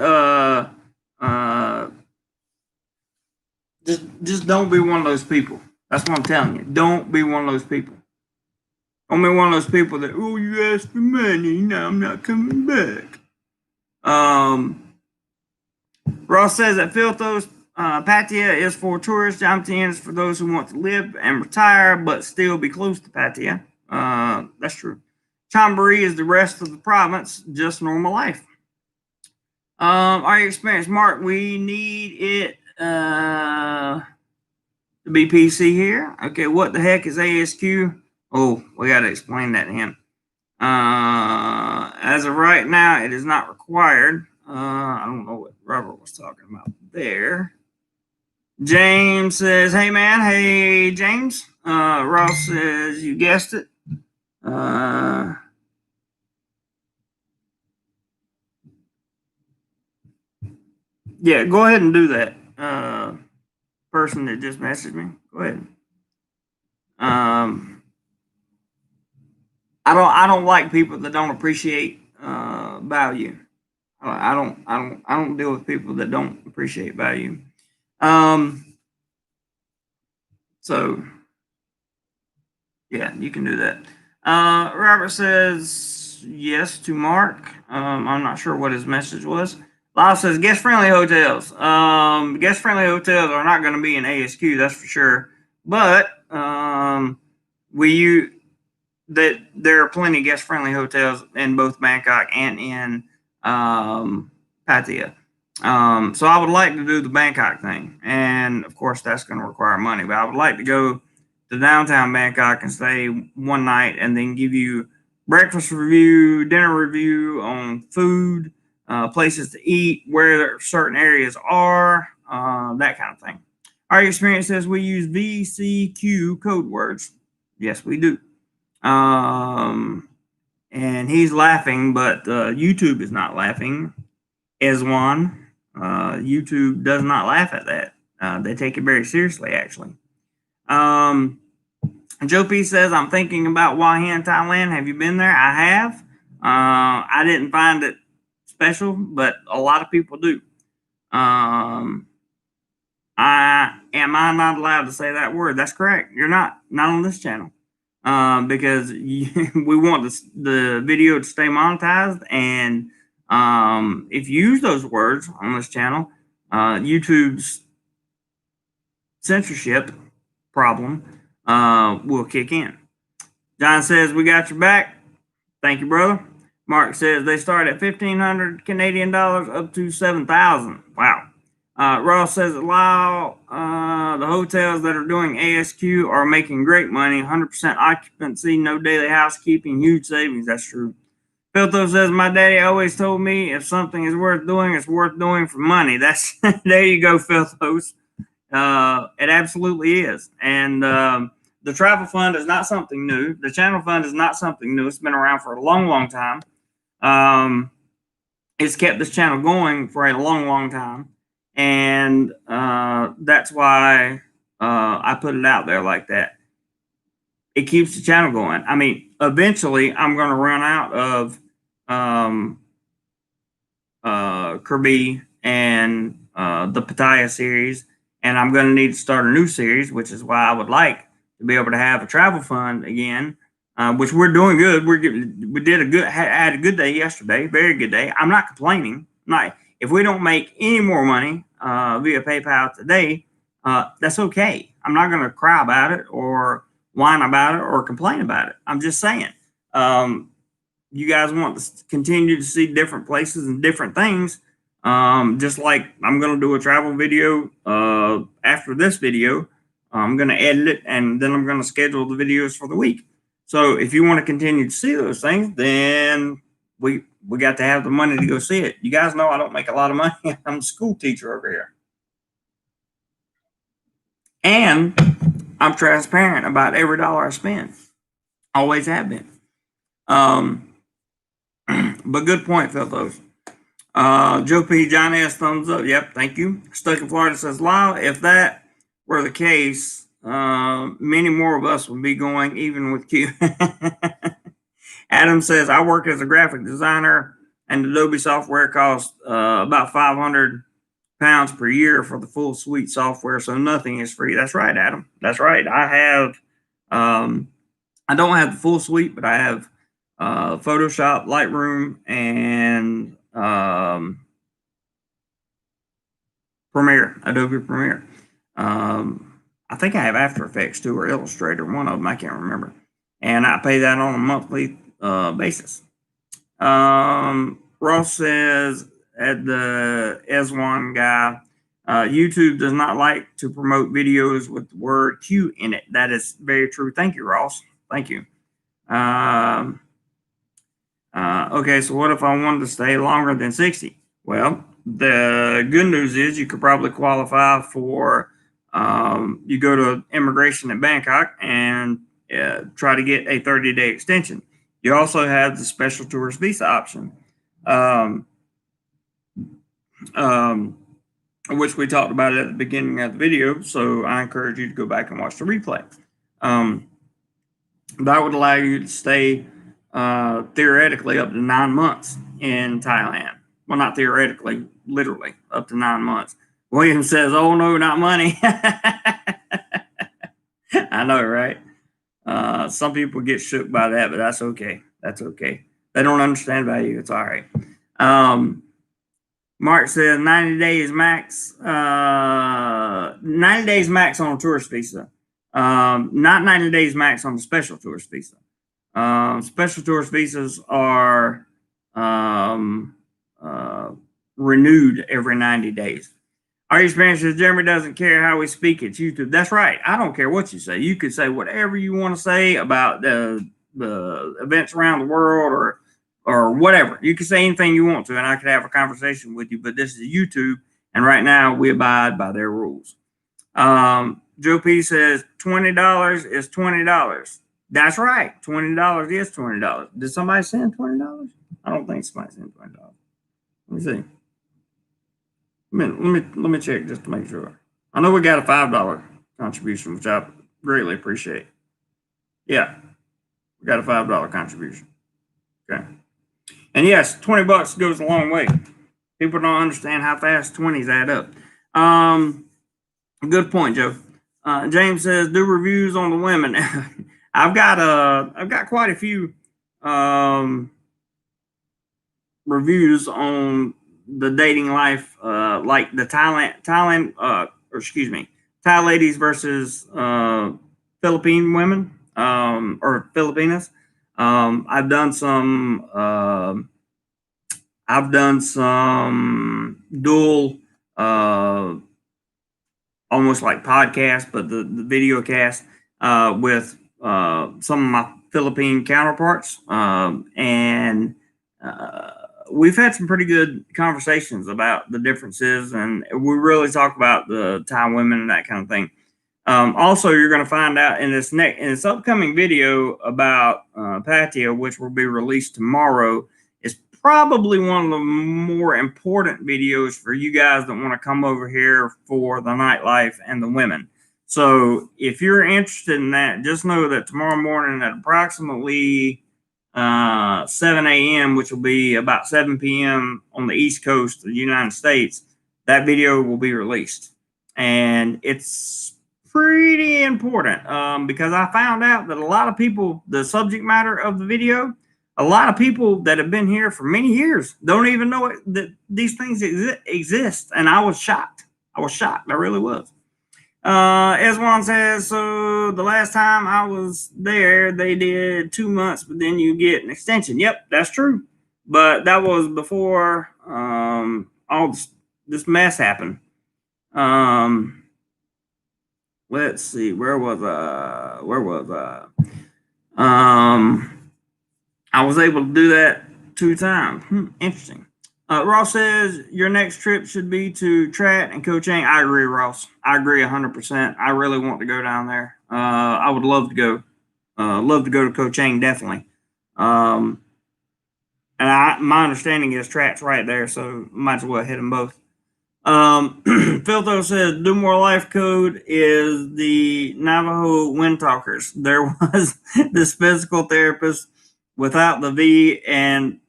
just don't be one of those people. That's what I'm telling you. Don't be one of those people. Don't be one of those people that, oh, you asked for money, now I'm not coming back. Ross says that Philthos Pattaya is for tourists. Jomtien is for those who want to live and retire, but still be close to Pattaya. That's true. Chonburi is the rest of the province, just normal life. Our experience, Mark, we need it to be PC here. Okay, what the heck is ASQ? Oh, we got to explain that to him. As of right now, it is not required. I don't know what Robert was talking about there. James says, hey, man. Hey, James. Ross says, you guessed it. Yeah, go ahead and do that. Person that just messaged me, go ahead. I don't like people that don't appreciate value. I don't deal with people that don't appreciate value. So yeah, you can do that. Robert says yes to Mark. I'm not sure what his message was. Lyle says guest friendly hotels. Guest friendly hotels are not going to be in ASQ, that's for sure. But that there are plenty guest friendly hotels in both Bangkok and in Pattaya. So I would like to do the Bangkok thing, and of course that's going to require money. But I would like to go to downtown Bangkok and stay one night, and then give you breakfast review, dinner review on food, places to eat, where certain areas are, that kind of thing. Our experience says we use VCQ code words. Yes, we do. And he's laughing, but YouTube is not laughing. Eswan, YouTube does not laugh at that. They take it very seriously, actually. Joe P says, I'm thinking about Hua Hin, Thailand. Have you been there? I have. I didn't find it special, but a lot of people do. Am I not allowed to say that word? That's correct. You're not on this channel. Because we want the video to stay monetized, and if you use those words on this channel, YouTube's censorship problem will kick in. John says, we got your back. Thank you, brother. Mark says they start at 1,500 Canadian dollars up to 7,000. Wow. Ross says, Lyle, the hotels that are doing ASQ are making great money, 100% occupancy, no daily housekeeping, huge savings. That's true. Philto says, my daddy always told me if something is worth doing, it's worth doing for money. That's there you go, Philtos. It absolutely is. And the travel fund is not something new. The channel fund is not something new. It's been around for a long, long time. It's kept this channel going for a long, long time. And that's why I put it out there like that. It keeps the channel going. I mean, eventually I'm going to run out of Kirby and the Pattaya series, and I'm going to need to start a new series, which is why I would like to be able to have a travel fund again, which we're doing good. We had a good day yesterday, very good day. I'm not complaining. If we don't make any more money via PayPal today, that's okay. I'm not going to cry about it or whine about it or complain about it. I'm just saying, you guys want to continue to see different places and different things. Just like I'm going to do a travel video after this video. I'm going to edit it, and then I'm going to schedule the videos for the week. So if you want to continue to see those things, then we got to have the money to go see it. You guys know I don't make a lot of money. I'm a school teacher over here. And I'm transparent about every dollar I spend. Always have been. But good point, Philtos. Joe P. John S. Thumbs up. Yep, thank you. Stuck in Florida says, Lyle, if that were the case, many more of us would be going, even with Q. Adam says, I work as a graphic designer, and Adobe software costs about 500 pounds per year for the full suite software, so nothing is free. That's right, Adam. That's right. I have, I don't have the full suite, but I have Photoshop, Lightroom, and Premiere, Adobe Premiere. I think I have After Effects too, or Illustrator, one of them, I can't remember. And I pay that on a monthly basis. Ross says, at the S1 guy, YouTube does not like to promote videos with the word Q in it. That is very true. Thank you, Ross. Thank you. Okay, so what if I wanted to stay longer than 60? Well, the good news is you could probably qualify for, you go to immigration in Bangkok and try to get a 30-day extension. You also have the special tourist visa option, which we talked about at the beginning of the video. So I encourage you to go back and watch the replay. That would allow you to stay theoretically up to 9 months in Thailand. Well, not theoretically, literally up to 9 months. William says, "Oh no, not money." I know, right? Some people get shook by that, but that's okay. That's okay. They don't understand value. It's all right. Mark says 90 days max. 90 days max on a tourist visa. Not 90 days max on the special tourist visa. Special tourist visas are renewed every 90 days. Our experience is Jeremy doesn't care how we speak. It's YouTube. That's right. I don't care what you say. You could say whatever you want to say about the events around the world or whatever. You can say anything you want to, and I could have a conversation with you. But this is YouTube, and right now we abide by their rules. Joe P says $20 is $20. That's right. $20 is $20. Did somebody send $20? I don't think somebody sent $20. Let me see. Let me check just to make sure. I know we got a $5 contribution, which I greatly appreciate. Yeah, we got a $5 contribution. Okay, and yes, $20 goes a long way. People don't understand how fast 20s add up. Good point, Joe. James says do reviews on the women. I've got quite a few reviews on the dating life, like the Thailand, Thai ladies versus Philippine women, or Filipinas. I've done some dual, almost like podcast, but the video cast with some of my Philippine counterparts, and we've had some pretty good conversations about the differences, and we really talk about the Thai women and that kind of thing. Also, you're going to find out in this upcoming video about Pattaya, which will be released tomorrow, is probably one of the more important videos for you guys that want to come over here for the nightlife and the women. So if you're interested in that, just know that tomorrow morning at approximately 7 a.m., which will be about 7 p.m. on the East Coast of the United States, that video will be released. And it's pretty important because I found out that a lot of people, the subject matter of the video, a lot of people that have been here for many years don't even know that these things exist. And I was shocked. I really was. S1 says, so the last time I was there, they did 2 months, but then you get an extension. Yep, that's true. But that was before all this mess happened. Let's see, where was I? I was able to do that 2 times. Interesting. Ross says your next trip should be to Trat and Koh Chang. I agree, Ross. I agree 100%. I really want to go down there. I would love to go. Love to go to Koh Chang, definitely. And my understanding is Trat's right there, so might as well hit them both. Philto says DoMoreLife code is the Navajo Wind Talkers. There was this physical therapist without the V and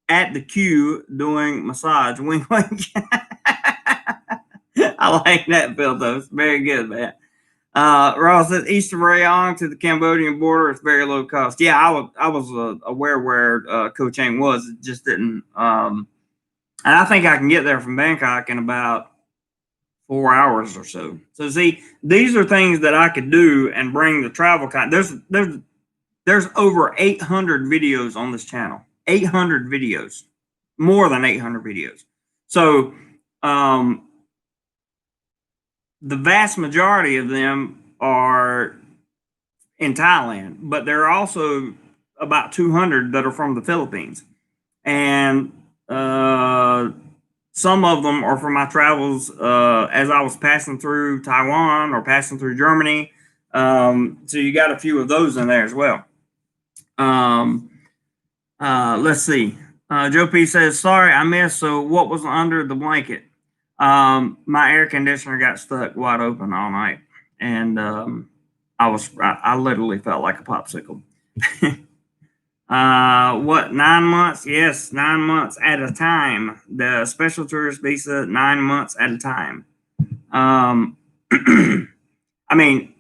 at the Q doing massage. Wink, wink. I like that, Philto. It's very good, man. Ross says Eastern Rayong to the Cambodian border is very low cost. Yeah, I was aware where Koh Chang was. It just didn't. And I think I can get there from Bangkok in about 4 hours or so. So see, these are things that I could do and bring the travel there's over 800 videos on this channel. 800 videos, more than 800 videos. So the vast majority of them are in Thailand, but there are also about 200 that are from the Philippines. And some of them are from my travels as I was passing through Taiwan or passing through Germany. So you got a few of those in there as well. Let's see. Joe P says, sorry, I missed. So what was under the blanket? My air conditioner got stuck wide open all night. And I literally felt like a popsicle. What, 9 months? Yes, 9 months at a time. The special tourist visa, 9 months at a time. I mean,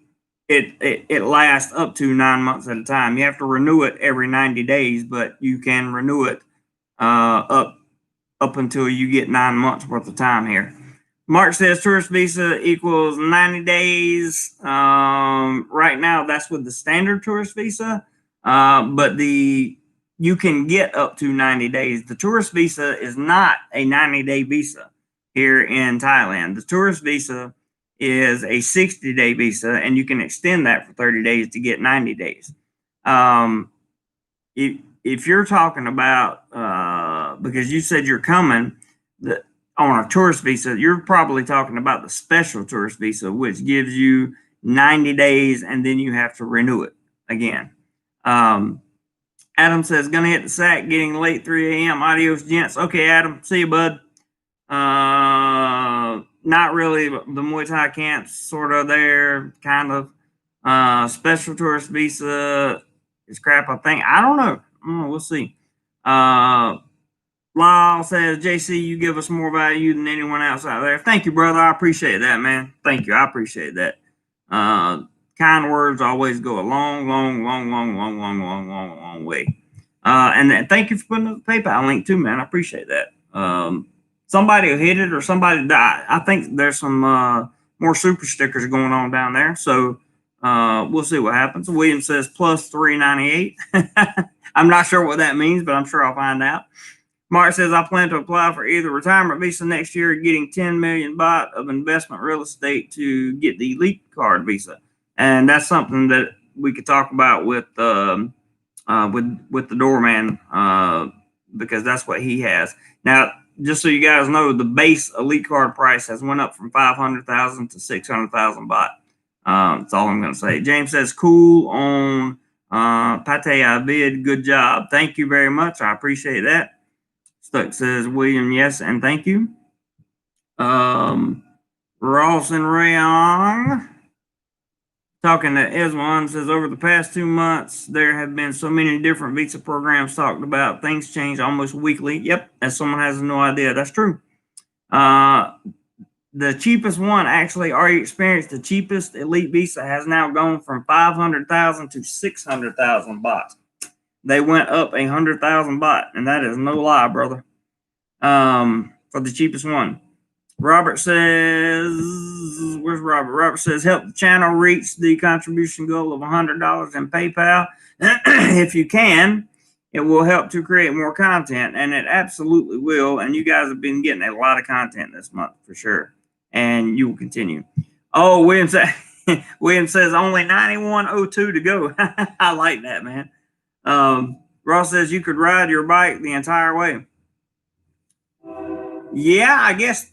it lasts up to 9 months at a time. You have to renew it every 90 days, but you can renew it up until you get 9 months worth of time here. Mark says tourist visa equals 90 days. Right now, that's with the standard tourist visa, but you can get up to 90 days. The tourist visa is not a 90-day visa here in Thailand. The tourist visa is a 60-day visa, and you can extend that for 30 days to get 90 days. If you're talking about, because you said you're coming on a tourist visa, you're probably talking about the special tourist visa, which gives you 90 days and then you have to renew it again. Adam says, gonna hit the sack, getting late, 3 a.m. Adios, gents. Okay, Adam. See you, bud. Not really. The Muay Thai camps sort of there, kind of. Special tourist visa is crap, I think. I don't know. We'll see. Lyle says, JC, you give us more value than anyone else out there. Thank you, brother. I appreciate that, man. Thank you. I appreciate that. Kind words always go a long way. And thank you for putting the PayPal link too, man. I appreciate that. Somebody will hit it or somebody die. I think there's some more super stickers going on down there. So we'll see what happens. William says plus 398. I'm not sure what that means, but I'm sure I'll find out. Mark says, I plan to apply for either retirement visa next year or getting 10 million baht of investment real estate to get the elite card visa. And that's something that we could talk about with the doorman, because that's what he has. Now, just so you guys know, the base elite card price has went up from 500,000 to 600,000 baht. That's all I'm going to say. James says, cool on Pate Avid. Good job. Thank you very much. I appreciate that. Stuck says, William, yes, and thank you. Ross and Rayong talking to Eswan says, over the past 2 months, there have been so many different visa programs talked about. Things change almost weekly. Yep, as someone has no idea. That's true. The cheapest one, actually, already experienced the cheapest elite visa has now gone from 500,000 to 600,000 baht. They went up 100,000 baht, and that is no lie, brother. For the cheapest one. Robert says, where's Robert? Robert says, help the channel reach the contribution goal of $100 in PayPal. If you can, it will help to create more content, and it absolutely will. And you guys have been getting a lot of content this month for sure, and you will continue. Oh, William says only 9102 to go. I like that, man. Ross says you could ride your bike the entire way. Yeah, I guess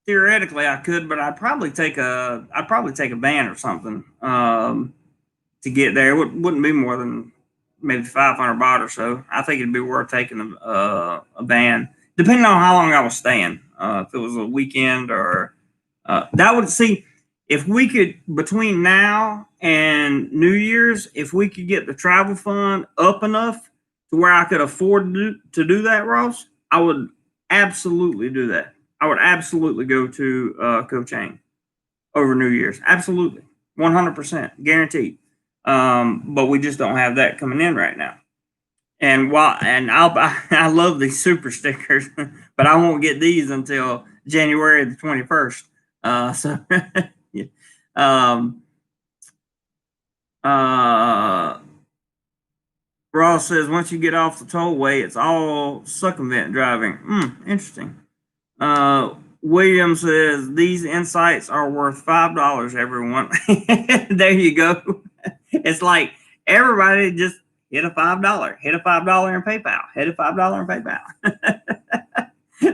theoretically I could, but I'd probably take a van or something to get there. It wouldn't be more than maybe 500 baht or so. I think it'd be worth taking a van, depending on how long I was staying. If it was a weekend or that would see. If we could, between now and New Year's, if we could get the travel fund up enough to where I could afford to do that, Ross, I would absolutely do that. I would absolutely go to Koh Chang over New Year's. Absolutely. 100%. Guaranteed. But we just don't have that coming in right now. And I love these super stickers, but I won't get these until January the 21st. Ross says once you get off the tollway, it's all circumvent driving. Interesting. William says these insights are worth $5, everyone. There you go. It's like everybody just hit a $5. Hit a $5 in PayPal. Hit a $5 in PayPal.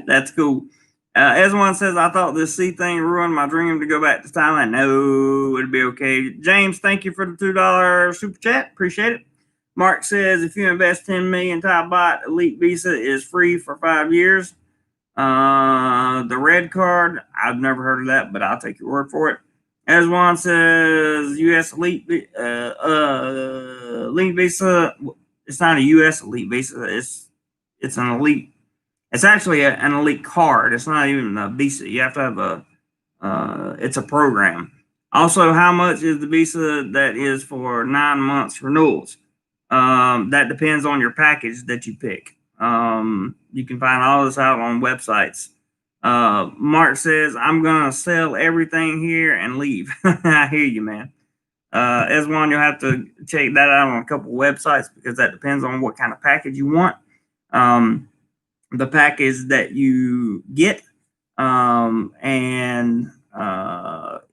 That's cool. Eswan says, I thought this sea thing ruined my dream to go back to Thailand. No, it'll be okay. James, thank you for the $2 super chat. Appreciate it. Mark says, if you invest 10 million Thai baht, elite visa is free for 5 years. The red card, I've never heard of that, but I'll take your word for it. Eswan says, U.S. elite visa it's not a U.S. elite visa. It's an elite. It's actually an elite card. It's not even a visa. You have to have it's a program. Also, how much is the visa that is for 9 months renewals? That depends on your package that you pick. You can find all this out on websites. Mark says, I'm going to sell everything here and leave. I hear you, man. As one, you'll have to check that out on a couple websites because that depends on what kind of package you want. The package that you get, and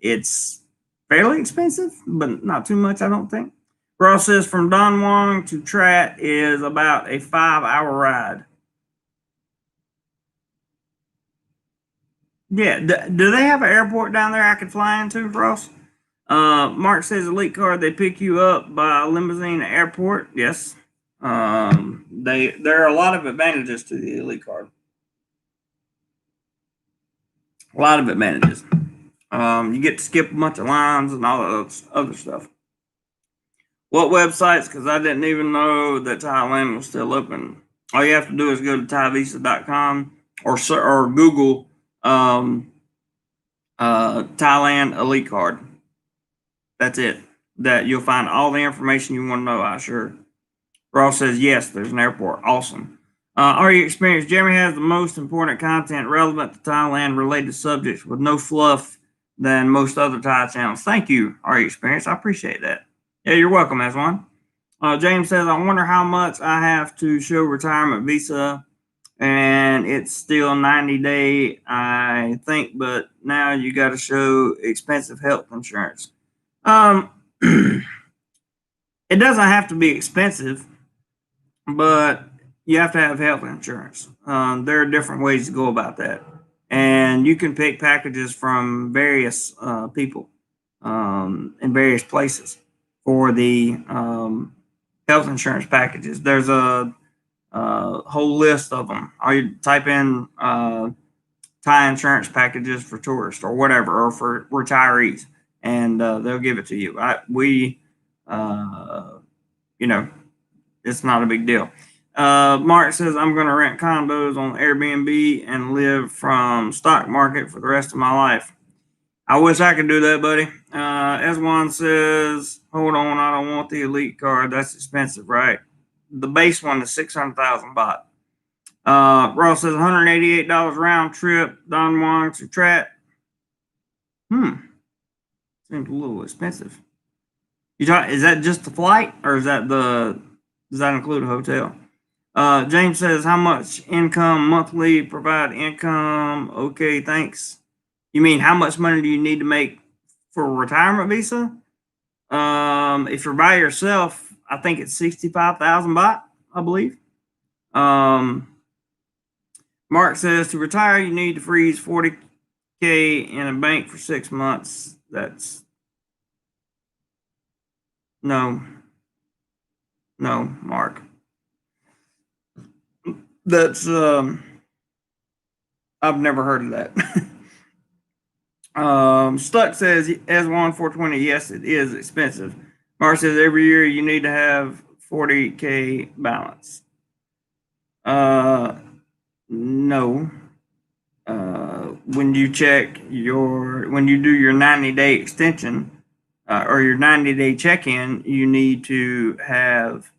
it's fairly expensive, but not too much, I don't think. Ross says from Don Wong to Trat is about a 5-hour ride. Yeah, do they have an airport down there I could fly into, Ross? Mark says elite card, they pick you up by limousine at airport. Yes. There are a lot of advantages to the elite card. A lot of advantages. You get to skip a bunch of lines and all that other stuff. What websites? Because I didn't even know that Thailand was still open. All you have to do is go to thaivisa.com or Google Thailand Elite Card. That's it. That you'll find all the information you want to know, I sure. Ross says, yes, there's an airport. Awesome. Are you experienced? Jeremy has the most important content relevant to Thailand related subjects with no fluff than most other Thai channels. Thank you, Are you experienced? I appreciate that. Yeah, you're welcome, Aswan. James says, I wonder how much I have to show retirement visa, and it's still 90-day, I think, but now you got to show expensive health insurance. It doesn't have to be expensive, but you have to have health insurance. There are different ways to go about that. And you can pick packages from various people in various places for the health insurance packages. There's a whole list of them. Or you type in Thai insurance packages for tourists or whatever, or for retirees, and they'll give it to you. It's not a big deal. Mark says, I'm going to rent condos on Airbnb and live from stock market for the rest of my life. I wish I could do that, buddy. S1 says, hold on, I don't want the elite card. That's expensive, right? The base one is 600,000 baht. Ross says $188 round trip, Don Juan to Trat. Seems a little expensive. Is that just the flight, or does that include a hotel? James says, how much income monthly provide income? Okay, thanks. You mean how much money do you need to make for a retirement visa? If you're by yourself, I think it's 65,000 baht, I believe. Mark says, to retire, you need to freeze 40K in a bank for 6 months. That's no, Mark. That's I've never heard of that. Stuck says S1 420. Yes, it is expensive. Mark says every year you need to have 40K balance. No. When you do your 90-day extension or your 90-day check-in, you need to have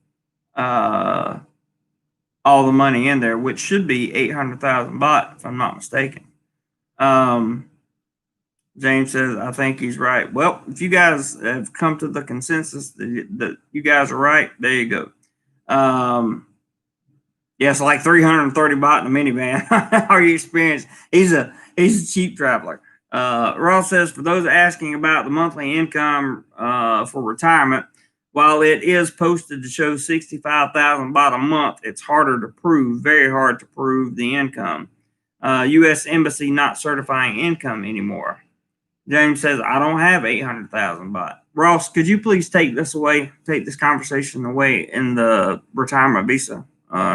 all the money in there, which should be 800,000 baht, if I'm not mistaken. James says, I think he's right. Well, if you guys have come to the consensus that you guys are right, there you go. Yeah, it's like 330 baht in a minivan. Are you experienced? He's a cheap traveler. Ross says, for those asking about the monthly income for retirement, while it is posted to show 65,000 baht a month, it's harder to prove, very hard to prove the income. U.S. Embassy not certifying income anymore. James says, I don't have 800,000 baht. Ross, could you please take this conversation away in the retirement visa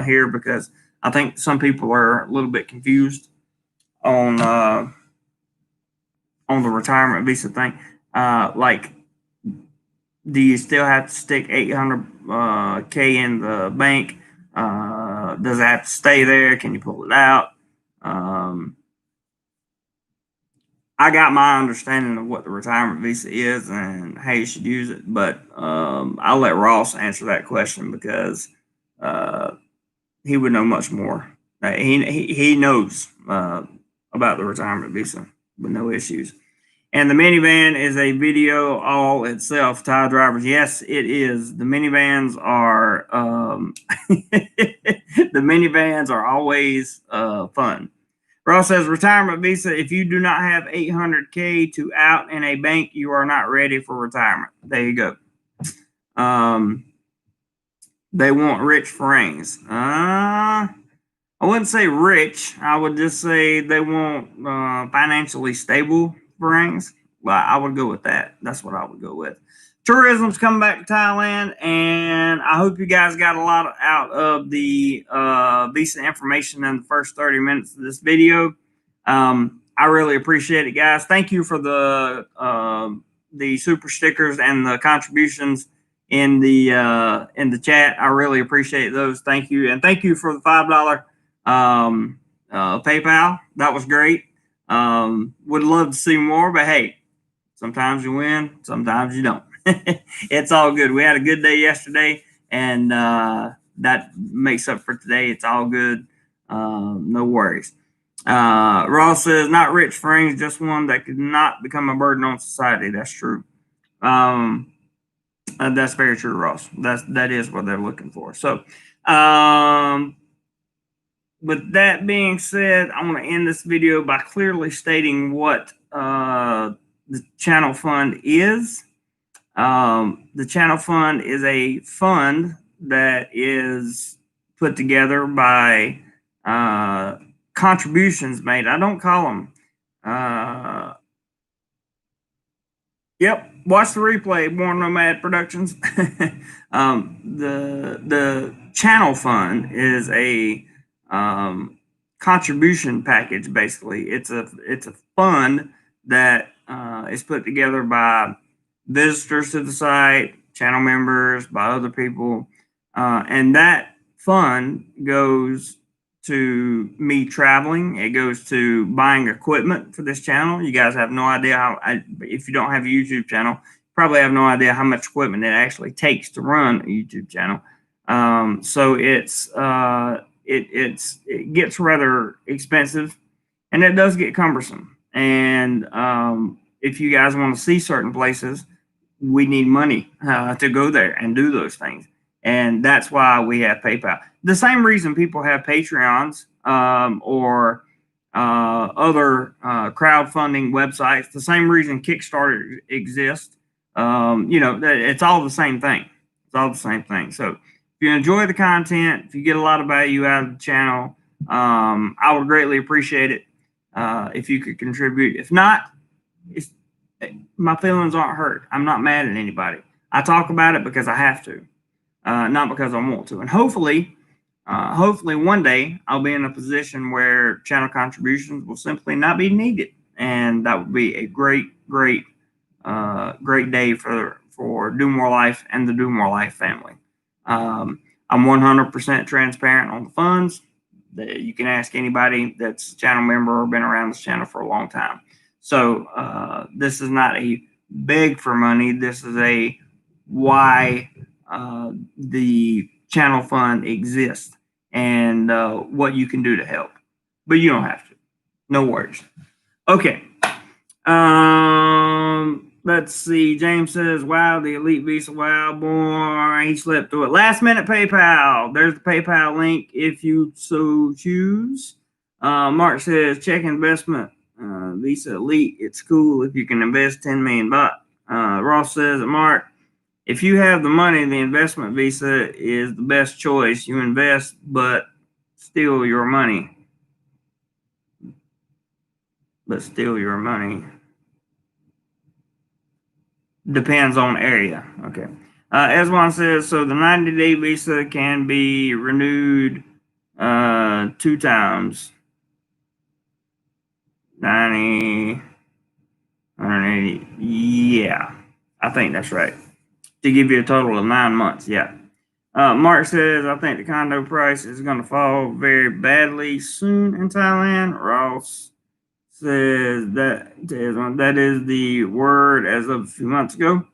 here, because I think some people are a little bit confused on the retirement visa thing. Like, Do you still have to stick 800K in the bank? Does it have to stay there? Can you pull it out? I got my understanding of what the retirement visa is and how you should use it, but I'll let Ross answer that question because he would know much more. He knows about the retirement visa with no issues. And the minivan is a video all itself. Thai drivers, yes, it is. The minivans are the minivans are always fun. Ross says retirement visa. If you do not have 800K to out in a bank, you are not ready for retirement. There you go. They want rich Franks. I wouldn't say rich. I would just say they want financially stable Franks. Well, I would go with that. That's what I would go with. Tourism's coming back to Thailand, and I hope you guys got a lot out of the visa information in the first 30 minutes of this video. I really appreciate it, guys. Thank you for the super stickers and the contributions in the chat. I really appreciate those. Thank you, and thank you for the $5 PayPal. That was great. Would love to see more, but hey, sometimes you win, sometimes you don't. It's all good. We had a good day yesterday, and that makes up for today. It's all good. No worries. Ross says, not rich Franks, just one that could not become a burden on society. That's true. That's very true, Ross. That is what they're looking for. So, with that being said, I want to end this video by clearly stating what the channel fund is. The channel fund is a fund that is put together by contributions made. I don't call them. Yep, watch the replay. Born Nomad Productions. The channel fund is a contribution package. Basically, it's a fund that is put together by visitors to the site, channel members, by other people, and that fund goes to me traveling. It goes to buying equipment for this channel. You guys have no idea how, if you don't have a YouTube channel, probably have no idea how much equipment it actually takes to run a YouTube channel. So it gets rather expensive, and it does get cumbersome. And if you guys want to see certain places, we need money to go there and do those things. And that's why we have PayPal. The same reason people have Patreons or other crowdfunding websites, the same reason Kickstarter exists. It's all the same thing. It's all the same thing. So if you enjoy the content, if you get a lot of value out of the channel, I would greatly appreciate it if you could contribute. If not, my feelings aren't hurt. I'm not mad at anybody. I talk about it because I have to. Not because I want to. And hopefully one day I'll be in a position where channel contributions will simply not be needed. And that would be a great day for DoMoreLife and the DoMoreLife family. I'm 100% transparent on the funds. You can ask anybody that's a channel member or been around this channel for a long time. So this is not a beg for money. This is a why the channel fund exists and what you can do to help. But you don't have to. No worries. Okay. Let's see. James says, wow, the elite visa. Wow, boy, he slept through it. Last minute PayPal. There's the PayPal link if you so choose. Mark says, check investment. Visa elite. It's cool if you can invest 10 million baht. Ross says, Mark, if you have the money, the investment visa is the best choice. You invest, but steal your money. Depends on area. Okay. Eswan says, so the 90-day visa can be renewed 2 times. 90, 180. Yeah, I think that's right. to give you a total of 9 months. Yeah. Mark says, I think the condo price is going to fall very badly soon in Thailand. Ross says that is the word as of a few months ago.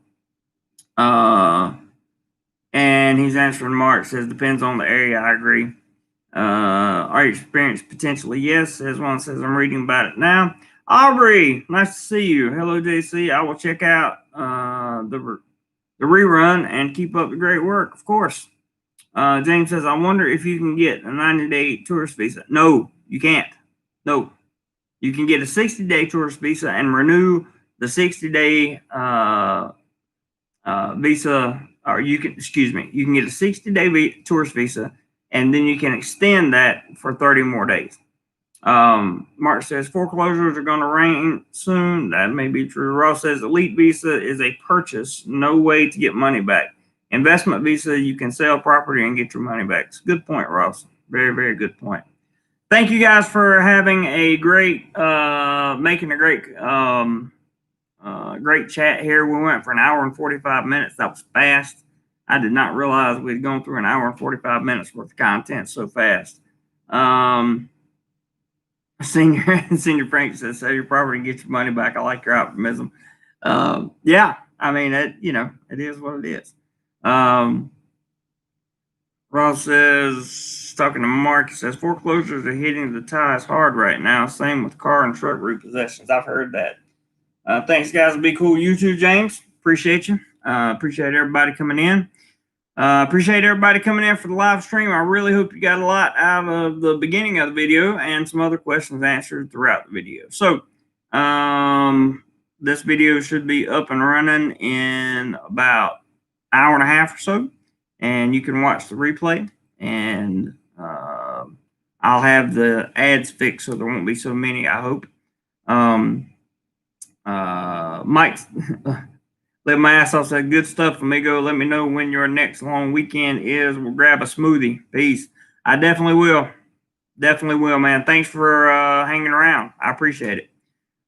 And he's answering Mark, says, depends on the area. I agree. Are you experienced? Potentially, yes. Says one, says, I'm reading about it now. Aubrey, nice to see you. Hello, JC. I will check out the rerun and keep up the great work, of course. James says, I wonder if you can get a 90-day tourist visa. No, you can't. No. You can get a 60-day tourist visa and renew the 60-day visa, or you can get a 60-day tourist visa, and then you can extend that for 30 more days. Mark says foreclosures are going to rain soon. That may be true. Ross says elite visa is a purchase, no way to get money back. Investment visa, you can sell property and get your money back. It's a good point, Ross. Very, very good point. Thank you guys for having a great, making a great, great chat here. We went for an hour and 45 minutes. That was fast. I did not realize we'd gone through an hour and 45 minutes worth of content so fast. Senior Frank says, sell your property and get your money back. I like your optimism. Yeah, I mean, it is what it is. Ross says, talking to Mark, he says, foreclosures are hitting the ties hard right now. Same with car and truck repossessions. I've heard that. Thanks, guys. Be cool. You too, James. Appreciate you. Appreciate everybody coming in. Appreciate everybody coming in for the live stream. I really hope you got a lot out of the beginning of the video and some other questions answered throughout the video. So, this video should be up and running in about an hour and a half or so. And you can watch the replay, and I'll have the ads fixed so there won't be so many, I hope. Mike, let my ass off, said, good stuff, amigo. Let me know when your next long weekend is. We'll grab a smoothie. Peace. I definitely will. Definitely will, man. Thanks for hanging around. I appreciate it.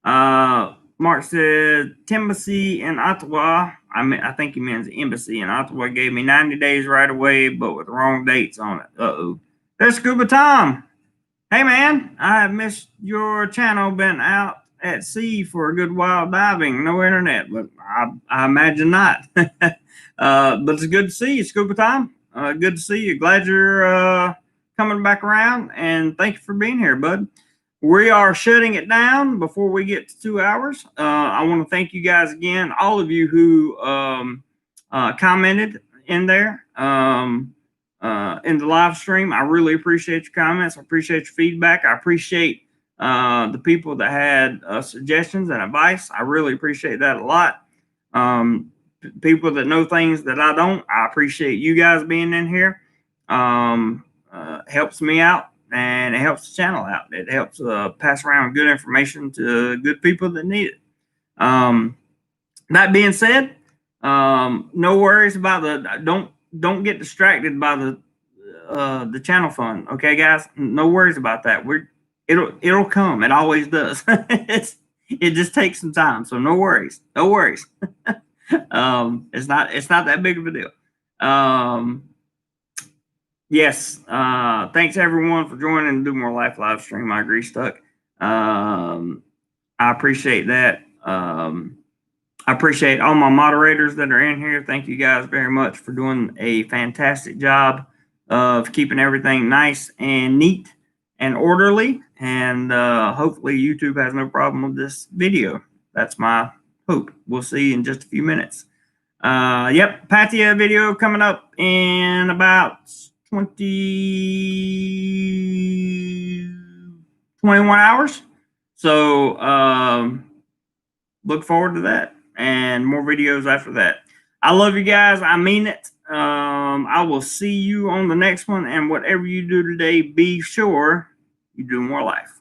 Mark said, Embassy in Ottawa. I think he means embassy in Ottawa gave me 90 days right away, but with the wrong dates on it. Uh-oh. There's Scuba Tom. Hey, man, I have missed your channel. Been out at sea for a good while diving. No internet, but I imagine not. But it's good to see you, Scuba Tom. Good to see you. Glad you're coming back around, and thank you for being here, bud. We are shutting it down before we get to 2 hours. I want to thank you guys again, all of you who commented in there in the live stream. I really appreciate your comments. I appreciate your feedback. I appreciate the people that had suggestions and advice. I really appreciate that a lot. People that know things that I don't, I appreciate you guys being in here. Helps me out. And it helps the channel out. It helps pass around good information to good people that need it. That being said, no worries about don't get distracted by the channel fund. Okay, guys, no worries about that. It'll come. It always does. It just takes some time. So no worries. No worries. It's not that big of a deal. Yes. Thanks everyone for joining the DoMoreLife live stream. I agree, Stuck. I appreciate that. I appreciate all my moderators that are in here. Thank you guys very much for doing a fantastic job of keeping everything nice and neat and orderly. And hopefully YouTube has no problem with this video. That's my hope. We'll see in just a few minutes. Yep, Patia video coming up in about 21 hours. So look forward to that and more videos after that. I love you guys. I mean it. I will see you on the next one. And whatever you do today, be sure you do more life.